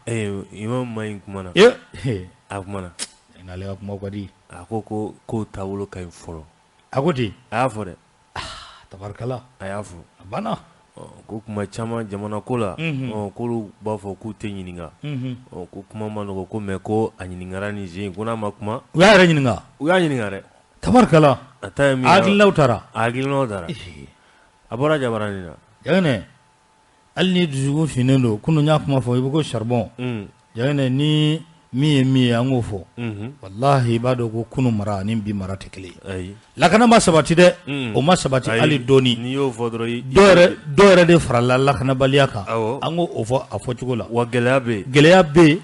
Speaker 2: Imam Mayin kumana. A kumana.
Speaker 1: N'ale ka kuma ka di.
Speaker 2: A ko ko taabolo ka ɲi fɔlɔ.
Speaker 1: A ko ten.
Speaker 2: A y'a fɔ dɛ.
Speaker 1: Tabarikala.
Speaker 2: A y'a fɔ.
Speaker 1: A banna.
Speaker 2: Ko kuma caman jamana ko la k'olu b'a fɔ k'u tɛ ɲininka ko kuma ma nɔgɔ ko mais ko a ɲininkara ni zen ko n'a ma kuma
Speaker 1: u y'a yɛrɛ ɲininka.
Speaker 2: U y'a ɲininka dɛ.
Speaker 1: Tabarikala.
Speaker 2: A ta ye min ye.
Speaker 1: Hakilinaw taara.
Speaker 2: A a bɔra jabaranin na.
Speaker 1: Jagɛnɛ hali ni dusukun finnen don kunun y'a kuma fɔ i bɛ ko charbon. Jagɛnɛ ni min ye min ye an k'o fɔ. Walahi i b'a dɔn ko kunun mara ani bi mara tɛ kelen ye. Lakana ma sabati dɛ. O ma sabati hali dɔɔni.
Speaker 2: N'i y'o fɔ dɔrɔn
Speaker 1: dɔw yɛrɛ de farala lakanabaliya kan. An k'o fɔ a fɔcogo la.
Speaker 2: Wa gɛlɛya bɛ yen.
Speaker 1: Gɛlɛya bɛ yen.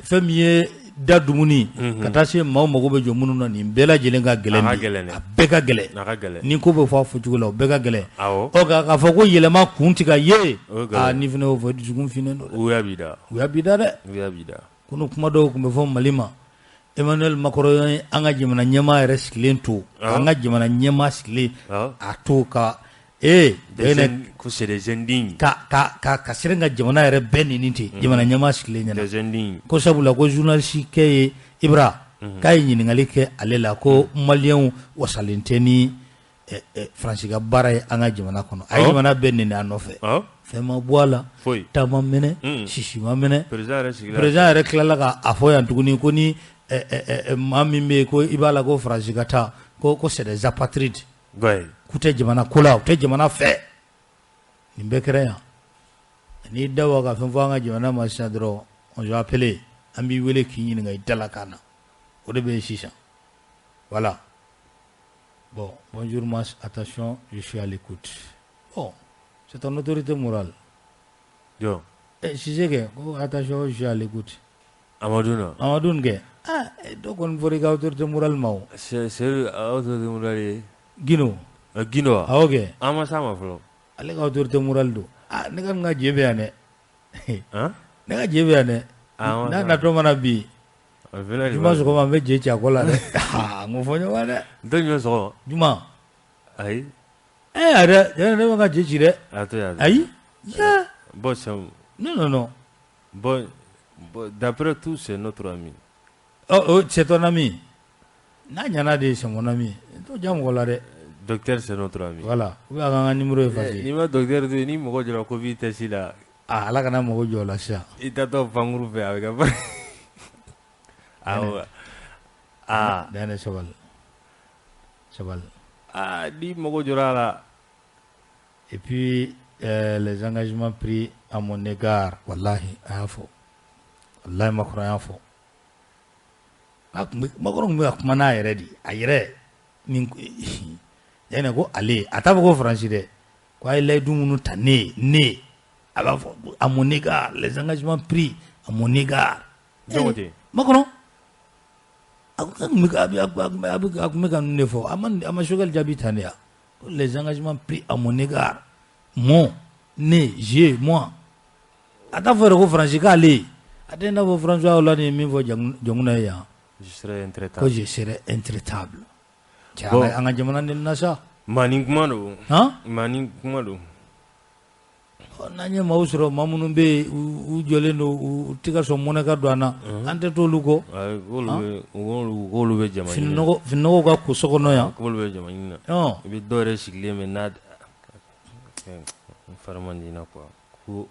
Speaker 1: Fɛn min ye da dumuni ka taa se maaw mago bɛ jɔ minnu na nin bɛɛ lajɛlen ka gɛlɛn bi. A bɛɛ ka gɛlɛn. Ni ko bɛ fɔ a fɔcogo la o bɛɛ ka gɛlɛn. Nka k'a fɔ ko yɛlɛma kun tɛ ka ye. Ni fana y'o fɔ dusukun finnen don.
Speaker 2: U y'a bi da.
Speaker 1: U y'a bi da dɛ.
Speaker 2: U y'a bi da.
Speaker 1: Kunu kuma dɔw tun bɛ fɔ Mali ma Emmanuel Macron ye an ka jamana ɲɛmaa yɛrɛ sigilen to an ka jamana ɲɛmaa sigilen a to ka
Speaker 2: ko c'est des indignes
Speaker 1: ka siren ka jamana yɛrɛ bɛɛ nini ten jamana ɲɛmaa sigilen ɲɛna ko sabula ko journaliste kɛ ye Ibra k'a ye ɲininkali kɛ ale la ko maliyɛnw wasalen tɛ ni Faransi ka baara ye an ka jamana kɔnɔ a ye jamana bɛɛ nini a nɔfɛ fɛn ma bɔ a la taama minɛ sisi ma minɛ président yɛrɛ tilala k'a fɔ yan tuguni ko ni maa min bɛ yen ko i b'a la ko Faransi ka taa ko c'est des apatrides k'u tɛ jamana ko la u tɛ jamana fɛ nin bɛɛ kɛra yan n'i da wa ka fɛn fɔ an ka jamana ma sisan dɔrɔn on va appeler an b'i wele k'i ɲininka i dalakan na o de bɛ yen sisan voilà bon bonjour mas attention je suis à l'écoute bon c'est ton autorité morale. Si c'est que attention je suis à l'écoute. Amadou ke dɔ kɔni fɔra i ka autorité morale ma o.
Speaker 2: C'est autorité morale ye.
Speaker 1: Guino.
Speaker 2: Guino wa.
Speaker 1: Awɔ kɛ.
Speaker 2: An ma s'a ma fɔlɔ.
Speaker 1: Ale ka autorité morale don. Ne ka n ka je bɛ yan dɛ. Ne ka je bɛ yan dɛ. N'a natɔ mana bi. Juma sɔgɔma n bɛ je ci a kɔ la dɛ. N ko fɔ ɲɔgɔn dɛ.
Speaker 2: N tɛ ɲɔ sɔgɔ.
Speaker 1: Juma.
Speaker 2: Ayi.
Speaker 1: Yɛrɛ ne ma ka je ci dɛ. Ayi.
Speaker 2: Bon c'est
Speaker 1: non.
Speaker 2: Bon d'après tout c'est notre ami.
Speaker 1: Oh c'est ton ami. N'a ɲana de c'est mon ami. To ja mɔgɔ la dɛ.
Speaker 2: Docteur c'est notre ami.
Speaker 1: Voilà. U b'a kan ka numéro effacer.
Speaker 2: Ni ma docteur to ni mɔgɔ jɔra Covid test la.
Speaker 1: Ala kana mɔgɔ jɔ la sisan.
Speaker 2: I tatɔ pankuru fɛ a bɛ ka ban. Awɔ.
Speaker 1: Dane sabal.
Speaker 2: Ni mɔgɔ jɔra la.
Speaker 1: Et puis les engagements pris à mon égard, wallahi, a y'a fɔ. Wallahi Macron y'a fɔ. Macron tun bɛ ka kuma n'a yɛrɛ de, a yɛrɛ, yani ko ale, a t'a fɔ ko Faransi dɛ, Quoi il est d'où ta né à mon égard les engagements pris à mon égard. Macron. Les engagements pris à mon égard. Mon, né, j'ai, moi. Attends, faut que Français allez. Attends, faut François Hollande et Mivo Djongna.
Speaker 2: Je serai intraitable.
Speaker 1: Je serai intraitable. Tiens, engagement de Nasa.
Speaker 2: Manning Mado.
Speaker 1: Hein?
Speaker 2: Manning Mado.
Speaker 1: Nanye mausro mamunumbe ujoleno utika so monaka dwana ante to lugo
Speaker 2: golu be jama
Speaker 1: finno ga kusokono ya
Speaker 2: golu be jama ina be dore sigle me nad farmandi na quoi ku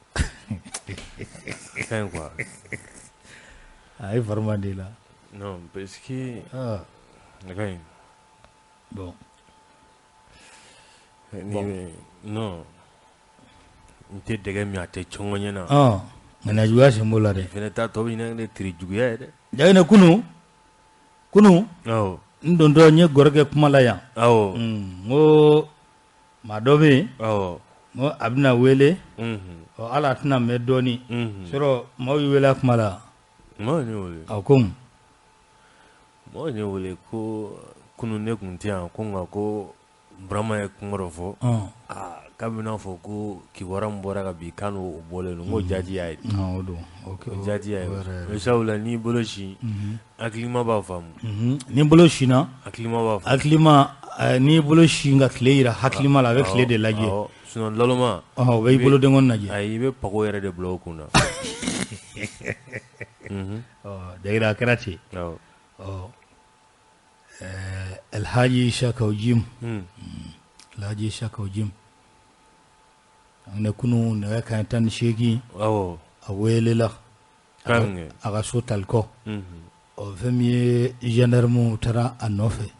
Speaker 2: fin quoi
Speaker 1: ay farmandi la
Speaker 2: non parce que okay
Speaker 1: bon
Speaker 2: non inte dege mi ate chongo nyena
Speaker 1: ngana juya sembola de
Speaker 2: feneta to bina de tri juya de
Speaker 1: jagene kunu ndondo nye gorge kumala ya ngo madobe ngo abna wele o ala tna medoni soro mo wela kumala
Speaker 2: mo ni wele
Speaker 1: akum
Speaker 2: mo ni wele ko kunu ne kuntia ko ngako brama e kungorofo kabina fo ko kiwara mbora ka bi kanu bole ngo jaji ay
Speaker 1: do okay
Speaker 2: jaji ay inshallah ni boloshi aklima ba fam
Speaker 1: ni boloshi na
Speaker 2: aklima
Speaker 1: ni boloshi nga kleira haklima la avec clé de laje
Speaker 2: sinon loloma
Speaker 1: way bolo de ngon naje
Speaker 2: ay be pago yere de bloku na
Speaker 1: daira karati el haji shakawjim laji shakawjim ne kunu ne kan tan shegi awele la
Speaker 2: kange
Speaker 1: aga sotal ko o vemie gendarme tara anofe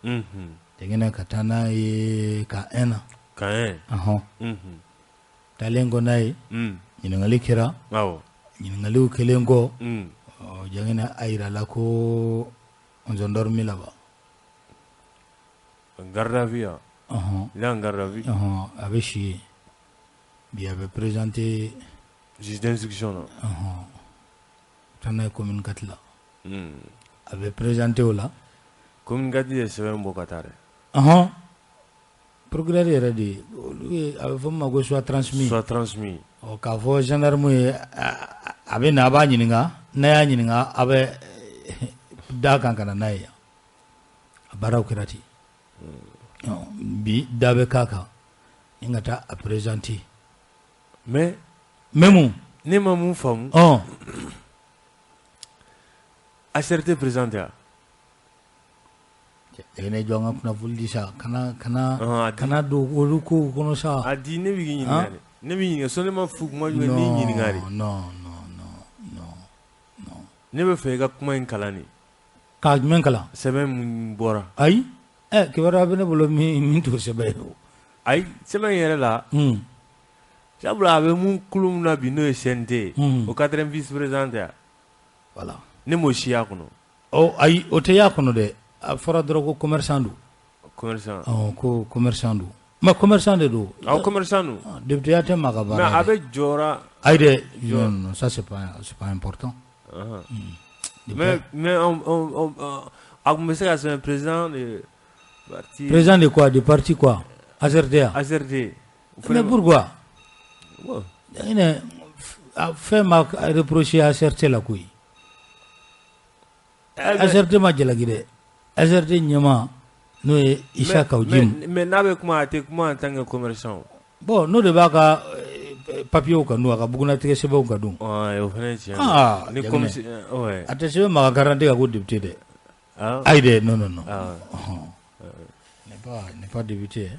Speaker 1: tegena katana e ka ena talengo nai ngali kira ngali kelengo o jangena ayra la ko on gendarme là bas
Speaker 2: garde à vue là garde à vue
Speaker 1: avec chier. Il avait présenté
Speaker 2: juge d'instruction là
Speaker 1: tana commune katla avait présenté là
Speaker 2: commune katla c'est un beau katare
Speaker 1: procureur era di lui avait vraiment go soit transmis o ka fo gendarme abe na ba nyininga na ya nyininga abe da kankana na ya bara kirati bi dabe kaka ingata a présenter
Speaker 2: mais
Speaker 1: même
Speaker 2: ne mamu famu acerté présenté
Speaker 1: ene jonga kuna fuldi sa kana do woluko kono sa
Speaker 2: adi ne bi ngini ne bi ngini so ne ma fu mo ni ngini ngari
Speaker 1: non
Speaker 2: ne be fe ga kuma en kalani
Speaker 1: ka men kala
Speaker 2: sebe mun bora
Speaker 1: ay ke wara bene bolo mi to sebe
Speaker 2: ay sebe yere la Chabla be mun kulum na bi no SNT au 4e vice-président
Speaker 1: voilà
Speaker 2: ne mo shiya kuno
Speaker 1: ay o te ya kuno de fora drogo commerçant ko commerçant du ma commerçant de do
Speaker 2: commerçant du
Speaker 1: député ya te magaba
Speaker 2: mais avec jora
Speaker 1: ay de non ça c'est pas important
Speaker 2: mais on a commencé à ser président de parti
Speaker 1: président de quoi de parti quoi AZRD mais pourquoi ine fait ma reprocher à certains la couille AZRD ma jelagide AZRD nyama no isha kaujim
Speaker 2: mais nabe kuma te kuma en tant que commerçant
Speaker 1: bon no de baka papier o kanu aka buguna tike sebe o kadu
Speaker 2: yo fene ci
Speaker 1: ni comme ouais attention ma garantie ka ko député de aide non n'est pas député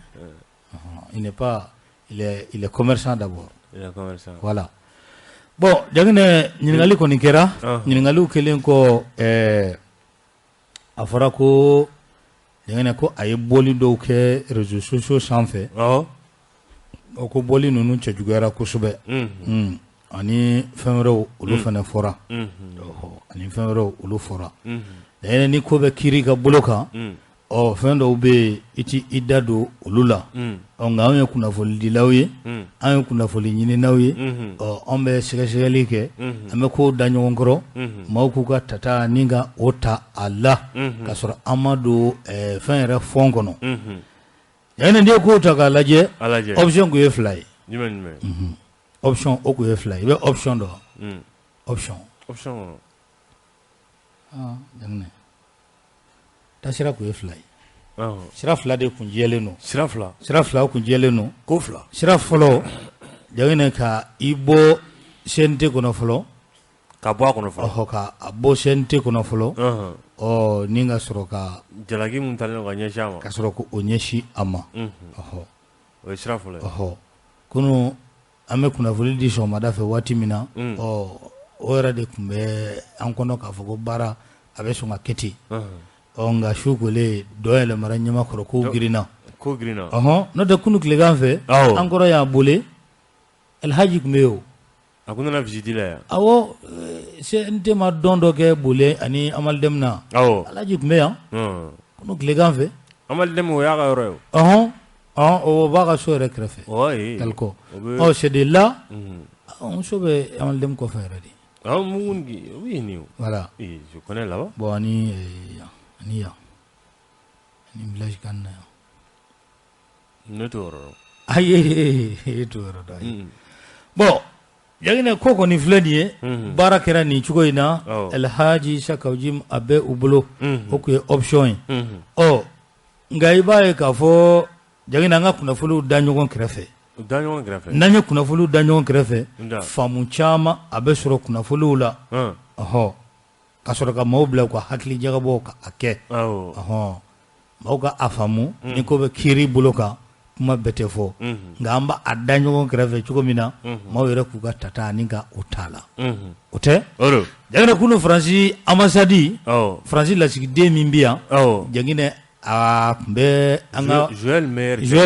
Speaker 1: il n'est pas il est commerçant d'abord.
Speaker 2: Il est commerçant.
Speaker 1: Voilà. Bon, jangene nyingali ko nikera, nyingali kelen ko afara ko jangene ko ay boli do ke réseaux sociaux sanfé. O ko boli nunu che jugara ko sube. Ani femro ulu fana fora. Ani femro ulu fora. Ni ko be kiri ka boloka. fɛn dɔw bɛ iti i da don olu la nka anw ye kunnafonidilaw ye an ye kunnafoni ɲininaw ye anw bɛ sɛgɛsɛgɛli kɛ an bɛ kow da ɲɔgɔn kɔrɔ maaw k'u ka tata ni ka o ta a la ka sɔrɔ an ma don fɛn yɛrɛ fɔn kɔnɔ yanni n'i ye kow ta k'a lajɛ option kun ye 2 ye option o kun ye 2 ye i bɛ option dɔn option jaminɛ tasira kun ye 2 ye sira 2 de kun jɛlen don sira 2 kun jɛlen don ko 2 sira fɔlɔ jaminɛ ka i bɔ CNT kɔnɔ fɔlɔ
Speaker 2: ka bɔ a kɔnɔ fɔlɔ
Speaker 1: ka a bɔ CNT kɔnɔ fɔlɔ ni ka sɔrɔ ka
Speaker 2: jalaki mun talen ka ɲɛsin a ma
Speaker 1: ka sɔrɔ ko o ɲɛsin a ma
Speaker 2: o ye sira fɔlɔ ye
Speaker 1: kunu an bɛ kunnafoni di sɔgɔmada fɛ waati min na o yɛrɛ de tun bɛ an kɔnɔ k'a fɔ ko baara a bɛ sɔn ka kɛ ten nka su kolen dɔ yɛlɛmara ɲɛmakɔrɔ ko girinna n'o tɛ kunu tilegan fɛ an kɔrɔ y'a bole Alhaji tun bɛ yen o
Speaker 2: a ko nana visite la yan
Speaker 1: awɔ CNT ma dɔn dɔ kɛ bole ani Amadu Dɛmu na Alhaji tun bɛ yan kunu tilegan fɛ
Speaker 2: Amadu Dɛmu o y'a ka yɔrɔ ye
Speaker 1: o b'a ka so yɛrɛ kɛrɛfɛ Taliko c'est de là muso bɛ Amadu Dɛmu kɔfɛ yɛrɛ de
Speaker 2: oui ni
Speaker 1: voilà
Speaker 2: je connais là-bas
Speaker 1: bon ani village kan na
Speaker 2: ne to yɔrɔ
Speaker 1: ayi to yɔrɔ dɔ bon yagina ko kɔni filɛ nin ye baara kɛra nin cogo in na Alhaji Sakawuji a bɛ u bolo o kun ye option ye nka i b'a ye k'a fɔ jagina an ka kunnafoniw da ɲɔgɔn kɛrɛfɛ n'an ye kunnafoniw da ɲɔgɔn kɛrɛfɛ faamu caman a bɛ sɔrɔ kunnafoniw la ka sɔrɔ ka maaw bila u ka hakili jagabɔ ka a kɛ maaw ka a faamu ni ko bɛ kiiri bolo kan kuma bɛɛ tɛ fɔ nka an b'a da ɲɔgɔn kɛrɛfɛ cogo min na maaw yɛrɛ k'u ka tata ani ka o t'a la o tɛ jagina kunu Faransi ambassade Faransi lasigiden min bɛ yan jagina a tun bɛ an ka joueur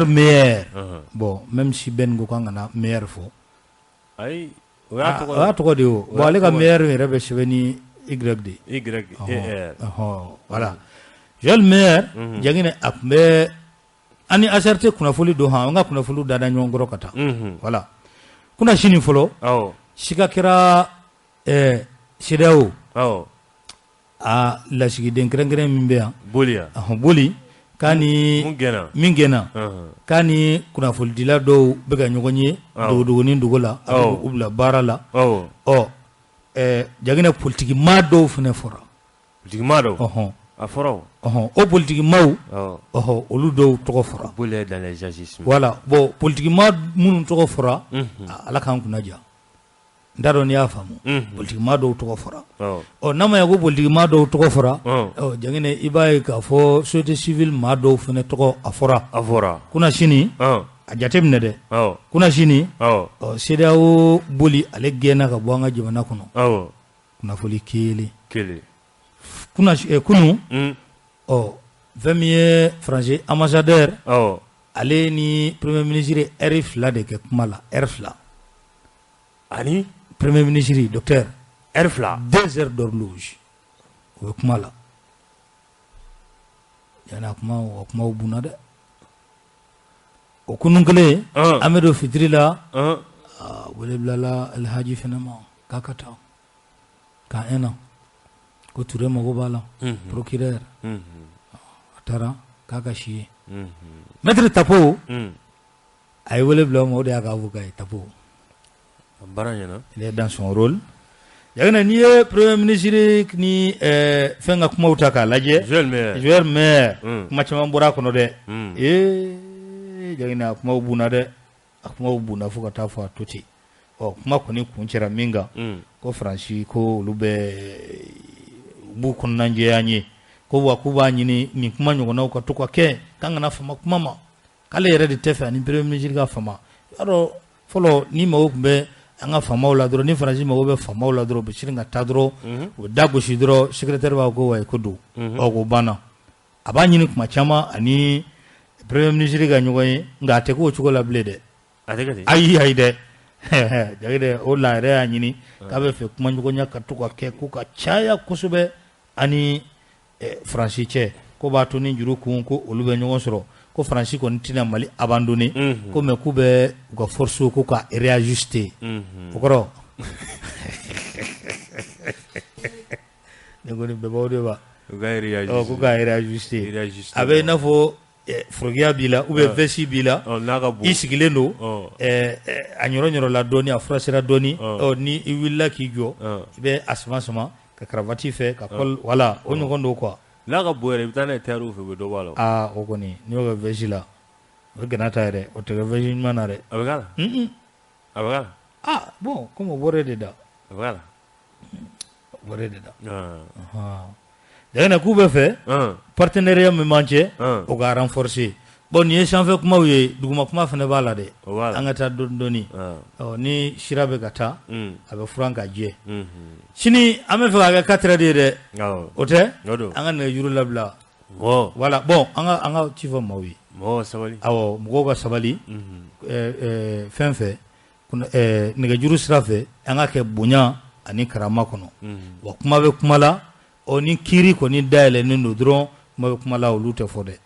Speaker 1: meilleur bon même si Ben ko k'an kana meilleur fɔ o y'a tɔgɔ de ye o bon ale ka meilleur yɛrɛ bɛ sɛbɛn ni Y de voilà joueur meilleur jagina a tun bɛ an ni ACRT kunnafoni don an ka kunnafoniw da ɲɔgɔn kɔrɔ ka taa voilà kunna sini fɔlɔ sika kɛra CEDEAO lasigiden kɛrɛnkɛrɛn min bɛ yan boli k'a ni min gɛnna k'a ni kunnafonidila dɔw bɛ ka ɲɔgɔn ye dogodogonin dugu la a bɛ u bila baara la jagina politiki maa dɔw fana fɔra
Speaker 2: a fɔra
Speaker 1: o politiki maaw olu dɔw tɔgɔ fɔra voilà bon politiki maa minnu tɔgɔ fɔra ala k'an kunna ja n t'a dɔn n'i y'a faamu politiki maa dɔw tɔgɔ fɔra n'a ma ɲɛ ko politiki maa dɔw tɔgɔ fɔra jagina i b'a ye k'a fɔ société civile maa dɔw fana tɔgɔ a fɔra kunna sini a jateminɛ dɛ kunna sini CEDEAO boli ale gɛnna ka bɔ an ka jamana kɔnɔ kunnafoni kelen kunu fɛn min ye Faransi ambassadeur ale ni premier ministre heure 2 de kɛ kuma la heure 2
Speaker 2: ani
Speaker 1: premier ministre docteur
Speaker 2: heure 2
Speaker 1: 2 heures d'horloge o ye kuma la yana kumaw bunna dɛ o kunun kelen an bɛ don fitiri la wele bilala Alhaji fana ma k'a ka taa k'a ɛna ko Ture mago b'a la procureur a taara k'a ka si ye maître Tapo a ye wele bila o ma o de y'a ka avocat ye Tapo il est dans son rôle yagina n'i ye premier ministre ni fɛn ka kumaw ta k'a lajɛ joueur meilleur kuma caman bɔra a kɔnɔ dɛ jagina kumaw bunna dɛ a kumaw bunna fo ka taa fɔ a to ten kuma kɔni kun cɛra min kan ko Faransi ko olu bɛ b'u kɔnɔna jɛya an ye ko wa k'u b'a ɲini nin kuma ɲɔgɔnnaw ka to ka kɛ k'an kana fama kuma ma k'ale yɛrɛ de tɛ fɛ ani premier ministre ka fama y'a dɔn fɔlɔ ni mago tun bɛ an ka famaw la dɔrɔn ni Faransi mago bɛ famaw la dɔrɔn u bɛ sirin ka taa dɔrɔn u bɛ da gosi dɔrɔn secrétaire b'a ko wa ko don ko banna a b'a ɲini kuma caman ani premier ministre ka ɲɔgɔn ye nka a tɛ k'o cogo la bilen dɛ ayi dɛ jagide o la yɛrɛ y'a ɲini k'a bɛ fɛ kuma ɲɔgɔnya ka to ka kɛ ko ka caya kosɛbɛ ani Faransi cɛ ko ko b'a to ni juru kun ko olu bɛ ɲɔgɔn sɔrɔ ko Faransi kɔni tɛna Mali abandonner ko mais k'u bɛ u ka force ko ka réajuster o kɔrɔ ne kɔni bɛɛ b'aw de ba ko ka réajuster a bɛ i n'a fɔ forokiya b'i la ou bien veste b'i la i sigilen don a ɲɔrɔ la dɔɔni a furasira dɔɔni ni i wulila k'i jɔ i bɛ a sama ka cravate fɛ ka col voilà o ɲɔgɔn don quoi
Speaker 2: n'a ka bon yɛrɛ i bɛ taa n'a ye terre fɛ u bɛ dɔ b'a la
Speaker 1: o kɔni n'i y'o kɛ veste la o ye gana ta yɛrɛ o tɛ kɛ veste ɲuman na dɛ
Speaker 2: a bɛ k'a la a bɛ k'a la
Speaker 1: bon comme o bɔra de da
Speaker 2: a bɛ k'a la
Speaker 1: o bɔra de da Dagana k'u bɛ fɛ partenariat min b'an cɛ o ka renforcer bon nin ye sanfɛ kumaw ye duguma kuma fana b'a la dɛ an ka taa dɔɔni ni sira bɛ ka taa a bɛ furan ka jɛ sini an bɛ fɛ ka kɛ 4 heures de ye dɛ o tɛ an ka nɛgɛjuru labila voilà bon an ka ci fɔ maaw ye mɔgɔw ka sabali fɛn fɛ nɛgɛjuru sira fɛ an ka kɛ bonya ani karama kɔnɔ wa kuma bɛ kuma la ni kiri kɔni dayɛlɛnnen don dɔrɔn kuma bɛ kuma la olu tɛ fɔ dɛ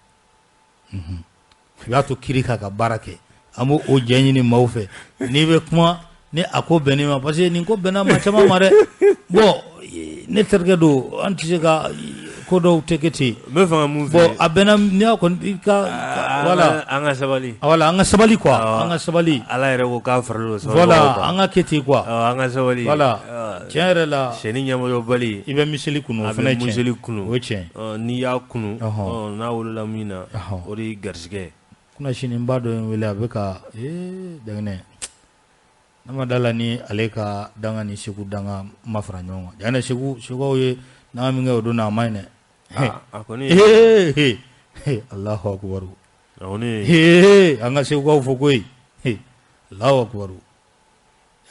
Speaker 1: i b'a to kiri k'a ka baara kɛ an b'o jɛ ɲini maaw fɛ n'i bɛ kuma ni a ko bɛnn'i ma parce que nin ko bɛnna maa caman ma dɛ bon ne terikɛ don an tɛ se ka ko dɔw tɛ kɛ ten
Speaker 2: n bɛ fɛ ka mun fɔ
Speaker 1: bon a bɛnna n'i y'a kɔni i ka voilà
Speaker 2: an ka sabali
Speaker 1: voilà an ka sabali quoi an ka sabali
Speaker 2: ala yɛrɛ ko k'a faralen don
Speaker 1: voilà an ka kɛ ten quoi
Speaker 2: an ka sabali
Speaker 1: voilà tiɲɛ yɛrɛ la
Speaker 2: sɛni ɲɛmɔgɔbali i
Speaker 1: bɛ miseli kunu o fana ye tiɲɛ
Speaker 2: o
Speaker 1: ye tiɲɛ
Speaker 2: n'i y'a kunu n'a wolola min na o de ye garisɛgɛ
Speaker 1: kuna sini n b'a dɔ in wele a bɛ ka Daginɛ ne ma d'a la ni ale ka danga ni Segu danga ma fara ɲɔgɔn kan Daginɛ Segukaw ye danga min kɛ o don na a ma ɲi dɛ
Speaker 2: a kɔni
Speaker 1: Allahu akubaru an ka Segukaw fɔ koyi Allahu akubaru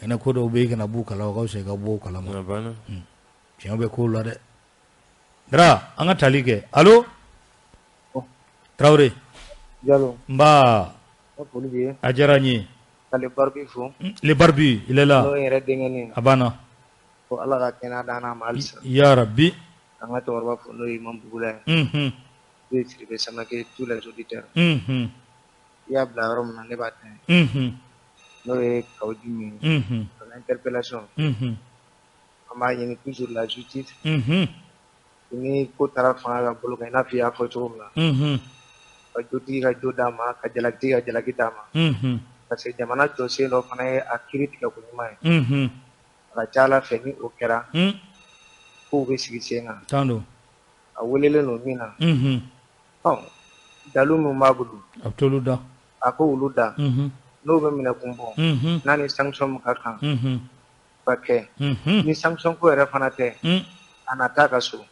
Speaker 1: Daginɛ ko dɔw bɛ yen i kana b'u kala o ka fisa i ka bɔ o kalama tiɲɛ bɛ kow la dɛ Dara an ka tali kɛ allo Tarawele
Speaker 3: Jalo
Speaker 1: nba a diyara n ye
Speaker 3: le barbi fo
Speaker 1: le barbi il est là
Speaker 3: n'o yɛrɛ denkɛnin
Speaker 1: a banna
Speaker 3: ko Ala ka kɛnɛya d'an n'a ma halisa
Speaker 1: ya rabbi
Speaker 3: an ka cɛkɔrɔba fo n'o ye Imam Bugula ye n'o ye Sidibe Samake tous les auditeurs i y'a bila yɔrɔ min na ne b'a tɛn n'o ye kaw Jumi ye l'interpellation an b'a ɲini toujours la justice ni ko taara fanga ka bolo kan i n'a fɔ i y'a fɔ cogo min na ka jotigi ka jo d'a ma ka jalakitigi ka jalaki d'a ma parce que jamana jɔsen dɔ fana ye a kiiri tigɛ ko ɲuman ye a ka ca Ala fɛ ni o kɛra kow bɛ sigi sen kan a welelen don min na dalu min b'a bolo
Speaker 1: a bɛ t'olu da
Speaker 3: a ko olu da n'o bɛ minɛ kun bɔ n'a ni sanction min ka kan ka kɛ ni sanction ko yɛrɛ fana tɛ a na taa ka so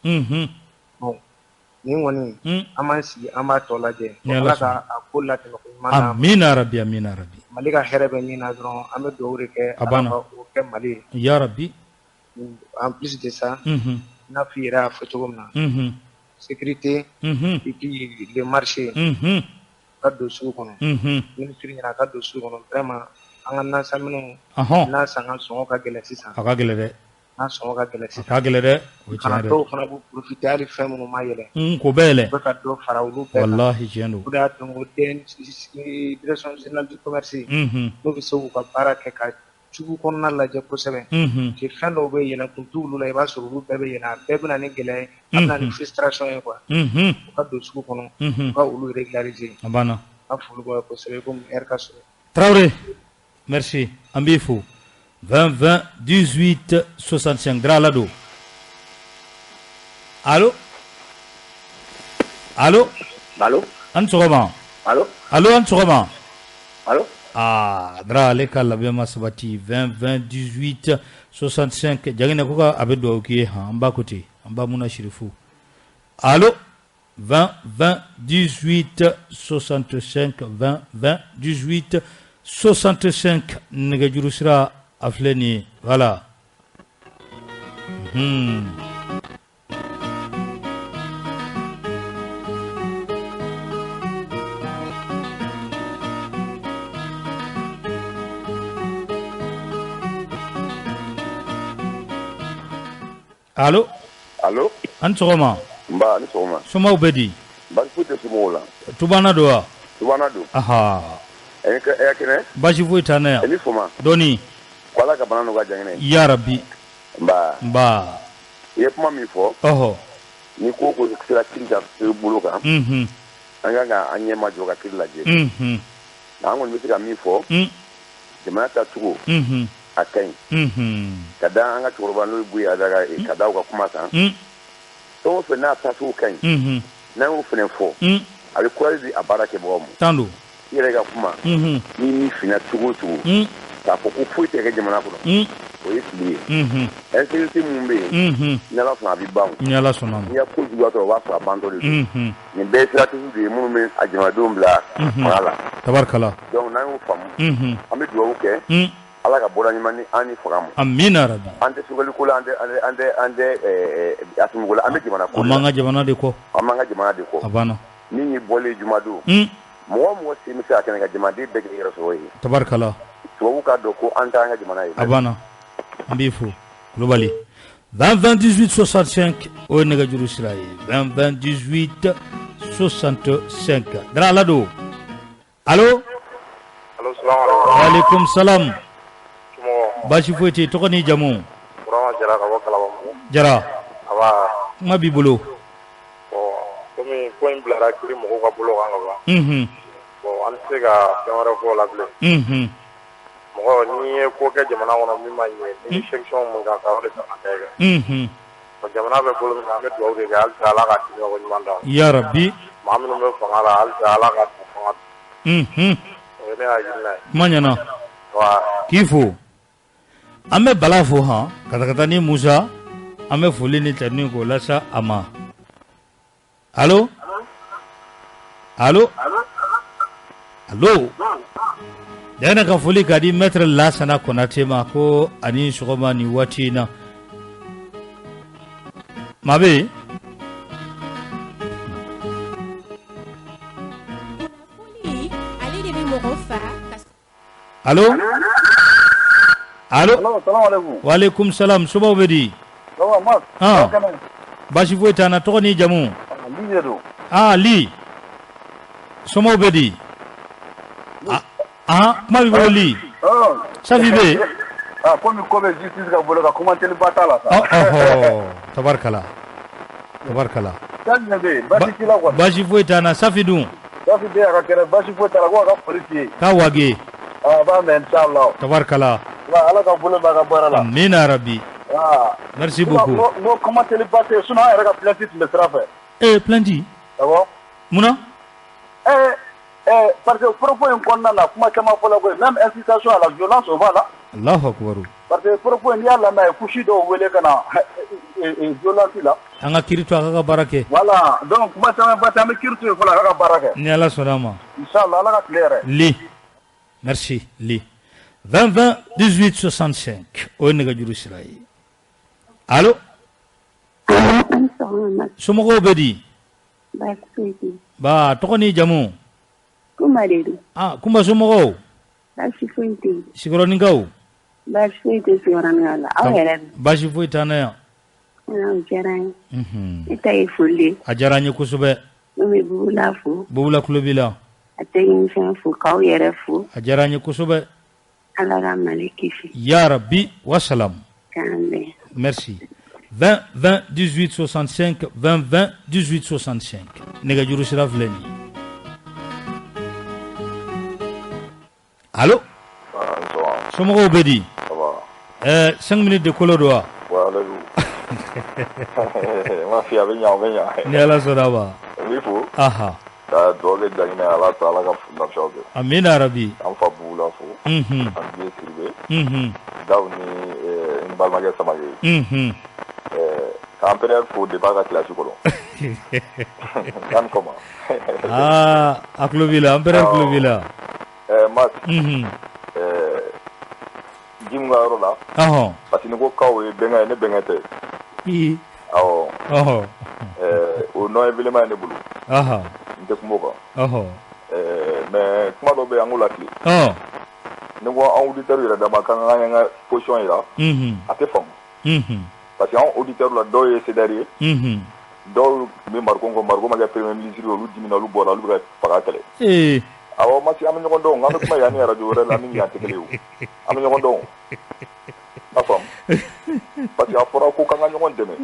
Speaker 3: nin kɔni an b'an sigi an b'a tɔ lajɛ Ala ka a ko latɛmɛ ko ɲuman na
Speaker 1: amina rabi amina rabi
Speaker 3: Mali ka hɛrɛ bɛ min na dɔrɔn an bɛ dugawu de kɛ Ala ka o kɛ Mali ye
Speaker 1: ya rabi
Speaker 3: en plus de ça n'a fɔ i yɛrɛ y'a fɔ cogo min na sécurité et puis le marché ka don sugu kɔnɔ ministre ɲɛna ka don sugu kɔnɔ vraiment an ka nasanminɛw n'a sanga sɔngɔ ka gɛlɛn sisan
Speaker 1: a ka gɛlɛn dɛ
Speaker 3: n'a sɔngɔ ka gɛlɛn sisan
Speaker 1: a ka gɛlɛn dɛ o ye tiɲɛ dɛ
Speaker 3: dɔw fana b'u profiter hali fɛn minnu ma yɛlɛ
Speaker 1: ko bɛɛ yɛlɛ
Speaker 3: u bɛ ka dɔ fara olu bɛɛ kan
Speaker 1: wallahi tiɲɛ don
Speaker 3: o de y'a to n ko direction générale du commerce n'u bɛ se k'u ka baara kɛ ka sugu kɔnɔna lajɛ kosɛbɛ fɛn dɔw bɛ yɛlɛ kun t'olu la i b'a sɔrɔ olu bɛɛ bɛ yɛlɛ a bɛɛ bɛ na ni gɛlɛya ye a bɛ na ni frustration ye quoi u ka don sugu kɔnɔ u ka olu régulariser
Speaker 1: a banna
Speaker 3: a foli bɔ kosɛbɛ komi heure ka sɔrɔ
Speaker 1: Traoré merci an b'i fo 20 20 18 65 Dra la don allo allo
Speaker 4: allo
Speaker 1: an sɔgɔma
Speaker 4: allo
Speaker 1: allo an sɔgɔma
Speaker 4: allo
Speaker 1: Dra ale ka labɛn ma sabati 20 20 18 65 Jaginɛ ko ka a bɛ dugawu k'i ye an b'a ko ten an b'a Muna Sirifu allo 20 20 18 65 20 20 18 65 nɛgɛjuru sira a filɛ nin ye voilà allo
Speaker 4: allo
Speaker 1: an sɔgɔma
Speaker 4: nba ni sɔgɔma
Speaker 1: somaw bɛ di
Speaker 4: Basi foyi tɛ somɔgɔw la.
Speaker 1: Tubana don wa?
Speaker 4: Tubana don.
Speaker 1: Aha.
Speaker 4: Kɛnɛ.
Speaker 1: Basi foyi t'an na yan.
Speaker 4: I ni fama.
Speaker 1: Dɔɔni.
Speaker 4: Ko Ala ka bana nɔgɔya jangɛnɛ ye.
Speaker 1: Ya Rabbi.
Speaker 4: Nba. I ye kuma min fɔ.
Speaker 1: Ɔhɔ.
Speaker 4: Ni ko sera kiri ka bolo kan.
Speaker 1: Unhun.
Speaker 4: An kan ka an ɲɛ majɔ ka kiri lajɛ.
Speaker 1: Unhun.
Speaker 4: Nka an kɔni bɛ se ka min fɔ. Jamana tacogo. A ka ɲi. Ka da an ka cɛkɔrɔba n'o ye Buyi Ajaga ye ka da u ka kuma kan. Fɛn o fɛn n'a tacogo ka ɲi. N'an y'o fɛnɛ fɔ. A bɛ courage di a baara kɛbagaw ma. Tan don. I yɛrɛ ka kuma. Ni min finna cogo o cogo. K'a fɔ ko foyi tɛ kɛ jamana kɔnɔ. O ye fili ye. Insécurité mun bɛ yen. Ni Ala sɔnna a bɛ ban. Ni Ala sɔnna. N'i ye ko juguya sɔrɔ o b'a sɔrɔ a bantɔ de don. Nin bɛɛ ye stratégie de ye minnu bɛ a jamanadenw bila fanga la. Tabarikala. Donc n'an y'o faamu. An bɛ dugawu kɛ. Ala ka bɔda ɲuman ni an ni faga ma. Amina rabi. An tɛ sugali ko la, an tɛ asumuko la, an bɛ jamana ko la. An b'an ka jamana de kɔ. An b'an ka jamana de kɔ. A banna. Min ye bɔlen jumadon. Mɔgɔ o mɔgɔ se bɛ se ka kɛnɛ ka jamanaden bɛɛ kɛ yɛrɛ sɔrɔ ye. Tabarikala. Tubabu k'a dɔn ko an t'an ka jamana ye. A banna. An b'i fo. Kulubali. 20 20 18 65 o ye nɛgɛjuru sira ye. 20 20 18 65. Dara ala don. Allo.
Speaker 5: Allo, salaamaaleykum.
Speaker 1: Waaleykum salam. Basi foyi tɛ tɔgɔ ni jamu.
Speaker 5: Burama Jara ka bɔ Kalaban.
Speaker 1: Jara.
Speaker 5: Aba.
Speaker 1: Kuma b'i bolo.
Speaker 5: Komi ko in bilara kiri mɔgɔw ka bolo kan ka ban. An tɛ se ka fɛn wɛrɛ fɔ o la bilen. Mɔgɔ n'i ye ko kɛ jamana kɔnɔ min ma ɲɛ ni section mun kan ka o de kan ka kɛ kɛ. Jamana bɛ bolo min na an bɛ dugawu de kɛ halisa Ala ka timiya ko ɲuman d'an ma. Ya Rabbi. Maa minnu bɛ fanga la halisa Ala ka fanga. O ye ne hakilina ye.
Speaker 1: Kuma ɲɛna. K'i fo. An bɛ Bala fo han ka taa ni Musa an bɛ foli ni tɛmɛ k'o lasa a ma. Allo. Allo. Allo. Yana ka foli ka di Maître Lassana Konate ma ko ani sɔgɔma ni waati in na. Maa bɛ yen? Allo. Allo. Waaleykum salam. Sobaw bɛ di? Basi foyi t'an na, tɔgɔ ni jamu? Li. Somaw bɛ di? Kuma b'i bolo Li. Safi bɛ yen?
Speaker 6: Komi ko bɛ justice ka bolo ka commentaire ba t'a la sa.
Speaker 1: Tabarikala. Tabarikala.
Speaker 6: Safi bɛ yen, basi t'i la quoi.
Speaker 1: Basi foyi t'an na, Safi dun?
Speaker 6: Safi bɛ yen a ka kɛnɛ, basi foyi t'a la, ko a ka foli f'i ye.
Speaker 1: K'a wage.
Speaker 6: A b'a mɛn inchallah.
Speaker 1: Tabarikala.
Speaker 6: Ala ka bolo b'a ka baara la.
Speaker 1: Amina rabi. Merci beaucoup.
Speaker 6: N'o commentaire ba tɛ yen, sinon an yɛrɛ ka plainte tun bɛ sira fɛ.
Speaker 1: Plainte?
Speaker 6: Awɔ.
Speaker 1: Munna?
Speaker 6: Parce que propos in kɔnɔna na kuma caman fɔla koyi, même incitation à la violence o b'a la.
Speaker 1: Allahu akbar.
Speaker 6: Parce que propos in n'i y'a lamɛn a ye couche dɔw wele ka na violence la.
Speaker 1: An ka kiiri to a ka ka baara kɛ.
Speaker 6: Voilà, donc kuma caman ba tɛ an bɛ kiiri to yen fɔlɔ a ka ka baara kɛ.
Speaker 1: Ni Ala sɔnna a ma.
Speaker 6: Inchallah Ala ka tile yɛrɛ.
Speaker 1: Li. Merci Li. 20 20 18 65 o ye nɛgɛjuru sira ye. Allo. Somɔgɔw bɛ di? Ba tɔgɔ ni jamu?
Speaker 7: Kumba de don.
Speaker 1: Kumba somɔgɔw?
Speaker 7: Baasi foyi tɛ yen.
Speaker 1: Sigiyɔrɔninkaw?
Speaker 7: Baasi foyi tɛ sigiyɔrɔninkaw la. Aw yɛrɛ dun?
Speaker 1: Baasi foyi t'an na yan.
Speaker 7: O diyara n ye. Ne ta ye foli ye.
Speaker 1: A diyara n ye kosɛbɛ.
Speaker 7: Ne bɛ Bubula fo.
Speaker 1: Bubula tulo b'i la.
Speaker 7: A technicien fo, k'aw yɛrɛ fo.
Speaker 1: A diyara n ye kosɛbɛ.
Speaker 7: Ala ka Mali kisi.
Speaker 1: Ya Rabbi wasalam.
Speaker 7: K'an bɛn.
Speaker 1: Merci. 20 20 18 65 20 20 18 65 nɛgɛjuru sira filɛ nin ye. Allo. Somɔgɔw bɛ di? 5 minutes de kolo don wa?
Speaker 6: Ma fi a bɛ ɲa o bɛ ɲa.
Speaker 1: Ni Ala sɔnna a ma.
Speaker 6: N b'i fo.
Speaker 1: Ka
Speaker 6: dugawu kɛ Jaginɛ Ala ta Ala ka lafiyaw kɛ.
Speaker 1: Amina rabi.
Speaker 6: An fa Bugula fo. An Biye Siribe. Dawu ni n balimakɛ Samake. K'an pɛrɛn fo depuis a ka kilasi kɔnɔ. Kan kɔma.
Speaker 1: A tulo b'i la, an pɛrɛn tulo b'i la.
Speaker 6: Mas. Jimu ka yɔrɔ la. Parce que ni ko kaw ye bɛnkɛ ye, ne bɛnkɛ tɛ. Awɔ. O nɔ ye bilenman ye ne bolo. N tɛ kuma o kan. Mais kuma dɔ bɛ yen an k'o lakile. Ni ko an auditeurs yɛrɛ dama k'an k'an ka position yira. A tɛ faamu. Parce que an auditeurs la dɔw ye CDR ye. dɔw bɛ Mariko ma kɛ premier ministre olu dimina olu bɔra olu bɛ faga kɛlɛ awɔ masi an bɛ ɲɔgɔn dɔn an bɛ kuma yan ni radio wɛrɛ la min yan tɛ kelen o an bɛ ɲɔgɔn dɔn a faamu parce que a fɔra ko k'an ka ɲɔgɔn dɛmɛ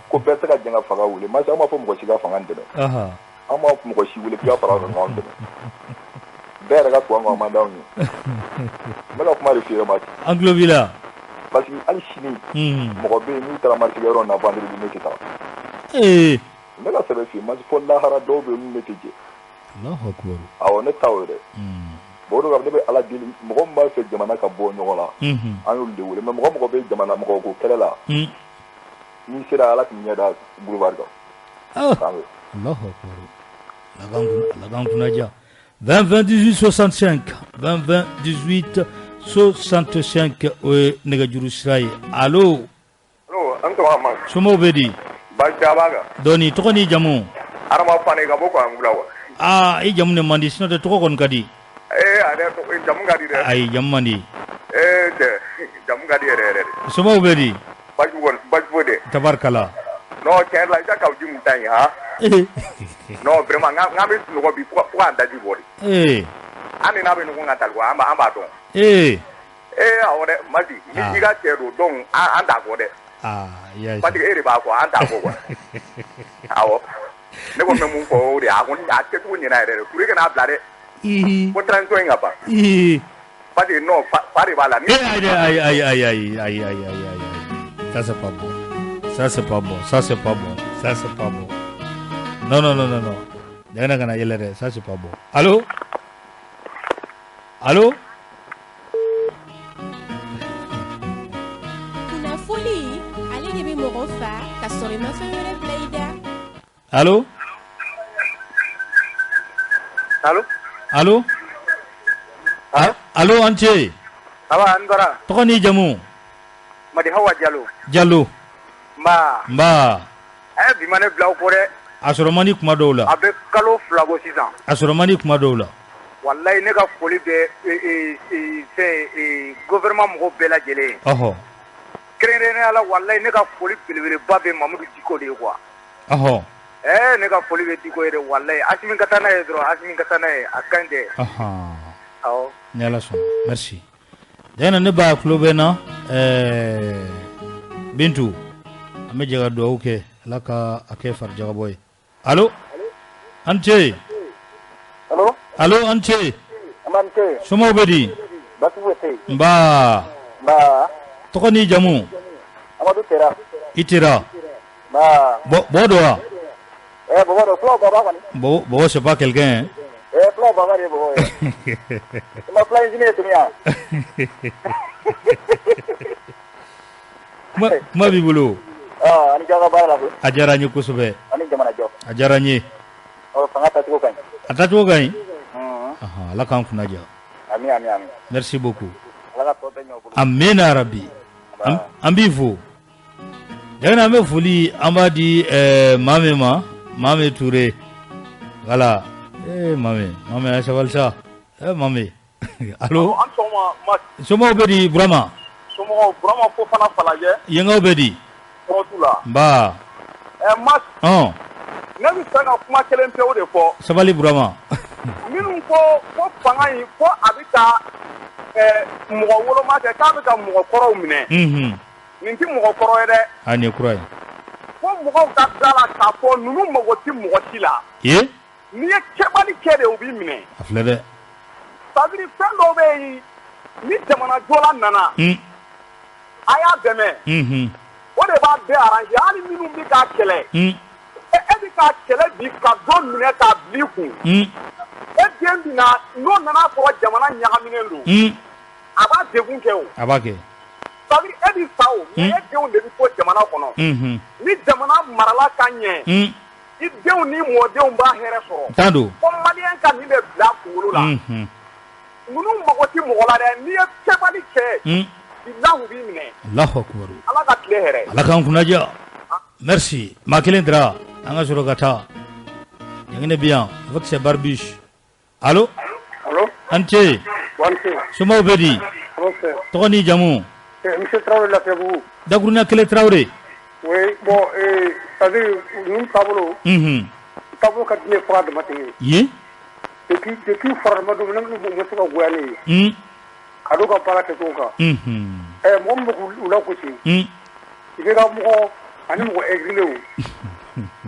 Speaker 6: ko bɛɛ tɛ ka jɛn ka fanga wuli masi an m'a fɔ mɔgɔ si ka fanga dɛmɛ an m'a fɔ mɔgɔ si wuli k'i ka fara ka ɲɔgɔn dɛmɛ bɛɛ yɛrɛ ka tuwan ka man d'anw ye n bɛ ka kuma de f'i ye masi
Speaker 1: an tulo b'i la
Speaker 6: parce que hali sini mɔgɔ bɛ yen n'u taara marché yɔrɔ na vendredi ne tɛ taa n bɛ ka sɛbɛn f'i ye masi fɔ lahara dɔw bɛ yen n'u ne tɛ jɛ awɔ ne ta o ye dɛ bon o de kama ne bɛ ala deli mɔgɔ min b'a fɛ jamana ka bɔ ɲɔgɔn la an y'olu de wele mais mɔgɔ bɛ jamana mɔgɔ ko kɛlɛ la n'i sera ala k'i ɲɛ da boulevard kan
Speaker 1: Lagan kunnaja 20 20 18 65 20 20 18 65 o ye nɛgɛjuru sira ye allo
Speaker 5: an tɔgɔ ma
Speaker 1: somɔgɔw bɛ di
Speaker 5: baasi t'a kan
Speaker 1: dɔɔni tɔgɔ ni jamu
Speaker 5: Adama Fane ka bɔ Kɔngula wa
Speaker 1: i jamu ne man di sinon tɔgɔ kɔni ka di
Speaker 5: jamu ka di dɛ
Speaker 1: ayi jamu man di
Speaker 5: jamu ka di yɛrɛ de
Speaker 1: somɔgɔw bɛ di
Speaker 5: baasi foyi tɛ
Speaker 1: tabarikala
Speaker 5: non tiɲɛ la i ka kaw ji mun ta in han non vraiment n bɛ sunɔgɔ bi fo k'an daji bɔ de an ni n'a bɛ ɲɔgɔn kan tali an b'a dɔn awɔ dɛ Masi i ka cɛ don donc an t'a fɔ dɛ parce que e de b'a fɔ an t'a fɔ quoi awɔ ne ko n bɛ mun fɔ o de a kɔni a kɛcogo ɲɛna yɛrɛ de pour que kana bila dɛ ko transition in ka ban parce que non fa de b'a la
Speaker 1: ayi ça c'est pas bon ça c'est pas bon ça c'est pas bon ça c'est pas bon non dangana kana yɛlɛ dɛ ça c'est pas bon allo
Speaker 8: kunnafoni ale de bɛ mɔgɔ fa ka sɔrɔ i ma fɛn wɛrɛ bila i da
Speaker 1: allo an ce
Speaker 3: awa an bara
Speaker 1: tɔgɔ ni jamu
Speaker 3: Madi Hawa
Speaker 1: Jallo nba
Speaker 3: bi ma ne bila o kɔ dɛ
Speaker 1: a sɔrɔ man di kuma dɔw la
Speaker 3: a bɛ kalo 2 bɔ sisan
Speaker 1: a sɔrɔ man di kuma dɔw la
Speaker 3: wallahi ne ka foli bɛ gouvernement mɔgɔw bɛɛ lajɛlen
Speaker 1: ɔhɔ
Speaker 3: kɛrɛnkɛrɛnnenya la wallahi ne ka foli belebeleba bɛ Mamadou Diko de ye quoi
Speaker 1: ɔhɔ
Speaker 3: ne ka foli bɛ Diko ye dɛ wallahi Asimi ka taa n'a ye dɔrɔn Asimi ka taa n'a ye a kaɲi dɛ awɔ
Speaker 1: ni Ala sɔnna merci dɛnna ne ba tulo bɛ na Bintu an bɛ jɛ ka dugawu kɛ Ala ka a kɛ farijagabɔ ye allo an ce allo an ce somɔgɔw bɛ di nba tɔgɔ ni jamu i Tera bɔ dɔ wa bɔbɔ c'est pas quelqu'un kuma b'i bolo a diyara n ye kosɛbɛ a diyara n ye a tacogo ka ɲi Ala k'an kunna diya merci beaucoup amina rabi an b'i fo Dɛnna an bɛ foli an b'a di Mame ma Mame Touré voilà Mame a sabali sa Mame allo somɔgɔw bɛ di Burama
Speaker 5: fo fana falajɛ
Speaker 1: yengaw bɛ di nba
Speaker 5: ne bɛ fɛ ka kuma kelen pewu de fɔ
Speaker 1: sabali Burama
Speaker 5: minnu ko fanga in ko a bɛ ka mɔgɔ woloma kɛ k'a bɛ ka mɔgɔ kɔrɔw minɛ nin tɛ mɔgɔ kɔrɔ ye dɛ
Speaker 1: a nin ye kura ye
Speaker 5: fo mɔgɔw ka da la k'a fɔ ninnu mago tɛ mɔgɔ si la n'i ye kɛbali kɛ de u b'i minɛ
Speaker 1: a filɛ dɛ
Speaker 5: sabiri fɛn dɔw bɛ yen ni jamana jɔla nana a y'a dɛmɛ o de b'a bɛɛ arrangé hali minnu bɛ k'a kɛlɛ e bɛ k'a kɛlɛ bi ka dɔ minɛ k'a bila i kun e den bɛ na n'o nana sɔrɔ jamana ɲagaminen don a b'a degun kɛ o
Speaker 1: a b'a kɛ
Speaker 5: sabiri e bɛ sa o mais e denw de bɛ to jamana kɔnɔ ni jamana marala ka ɲɛ i denw ni mɔdenw b'a hɛrɛ sɔrɔ
Speaker 1: taa don
Speaker 5: ko maliyɛn ka nin bɛ bila kunkolo la ninnu mago tɛ mɔgɔ la dɛ n'i ye kɛbali kɛ bilahu b'i minɛ
Speaker 1: Allahu akbar
Speaker 5: Ala ka tile hɛrɛ
Speaker 1: Ala k'an kunna diya merci maa kelen dira an ka sɔrɔ ka taa ɲɛgɛnɛ bi yan avec ses barbiches allo an ce somɔgɔw bɛ di tɔgɔ ni jamu
Speaker 5: monsieur Traoré Lafiyabugu
Speaker 1: Dakuruɲa Kele Traoré
Speaker 9: Oui, bon, c'est-à-dire, nous, tableau, tableau qui est froid de matin.
Speaker 1: Oui.
Speaker 9: Depuis froid de matin, nous sommes gouverner. Cadeau ka para ke toka. Mo mo la ko ci. Ibe ga mo ani mo exilé wu.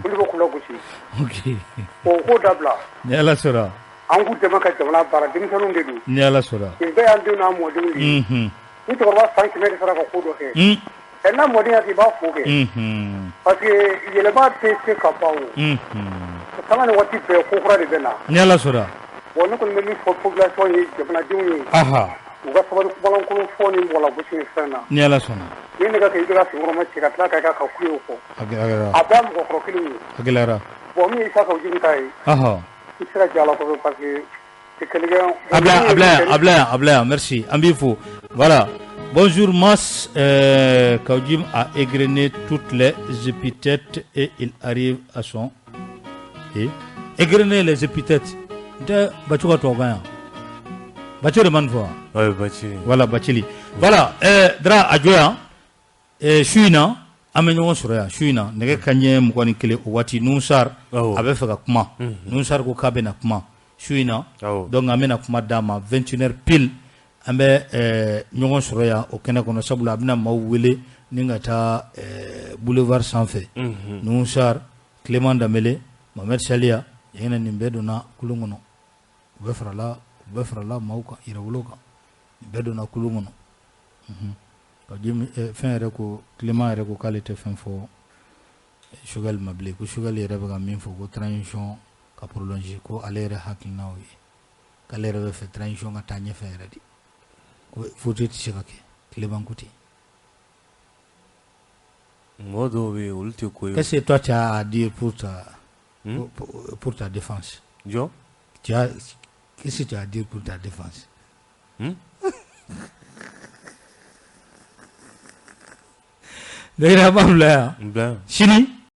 Speaker 9: Ulu ko la ko ci.
Speaker 1: OK.
Speaker 9: Ko dabla.
Speaker 1: Ni ala sura.
Speaker 9: An ku de maka jamana para dim sanu de du.
Speaker 1: Ni ala sura.
Speaker 9: Ibe an de na mo de ni. Ni to ba 5 mètres sara ko do ke. Na mo de ati ba fo ke. Parce que il est pas testé ka pa wu. Sama ne wati be ko fura de bena.
Speaker 1: Ni ala sura.
Speaker 9: Wonu ko me ni population ni jamana dimu.
Speaker 1: Aha.
Speaker 9: Uga sababu balankolon foni wala busi fena
Speaker 1: ni ala sona
Speaker 9: ni ne ka ke iga singoro ma chika tla ka kuyo ko
Speaker 1: agara
Speaker 9: abam ko krokili
Speaker 1: agara
Speaker 9: bo mi isa ka ujin kai
Speaker 1: aha
Speaker 9: isra jala ko parce que c'est quelqu'un
Speaker 1: abla merci ambifo voilà bonjour Mas Kaujim a égrené toutes les épithètes et il arrive à son et égrener les épithètes de Bachuka Togan Bachili manfo.
Speaker 2: Ouais, Bachili.
Speaker 1: Voilà, Bachili. Voilà, dra ajoya shuina amenyo sura shuina nege kanye mkwani kile wati nusar abe feka kuma. Nusar ko kabe na kuma. Shuina. Donc amena kuma dama 21h pile ambe nyogon sura ya okena kono sabula abna mawwele ninga ta boulevard sanfé. Nusar Clément Damele Mohamed Salia yena nimbedo na kulungono. Befrala mauka irawloka bedo na kulungono ka jimi fin reko climat reko qualité fin fo sugal mabli ko sugal yere ba min fo ko transition ka prolonger ko alere hakina wi ka lere be fe transition ka tanye fe redi ko foti tishakake climat kuti
Speaker 2: modo wi ulti ko
Speaker 1: qu'est-ce que toi tu as à dire pour ta défense
Speaker 2: jo
Speaker 1: qu'est-ce que tu as à dire pour ta défense? D'ailleurs, Sini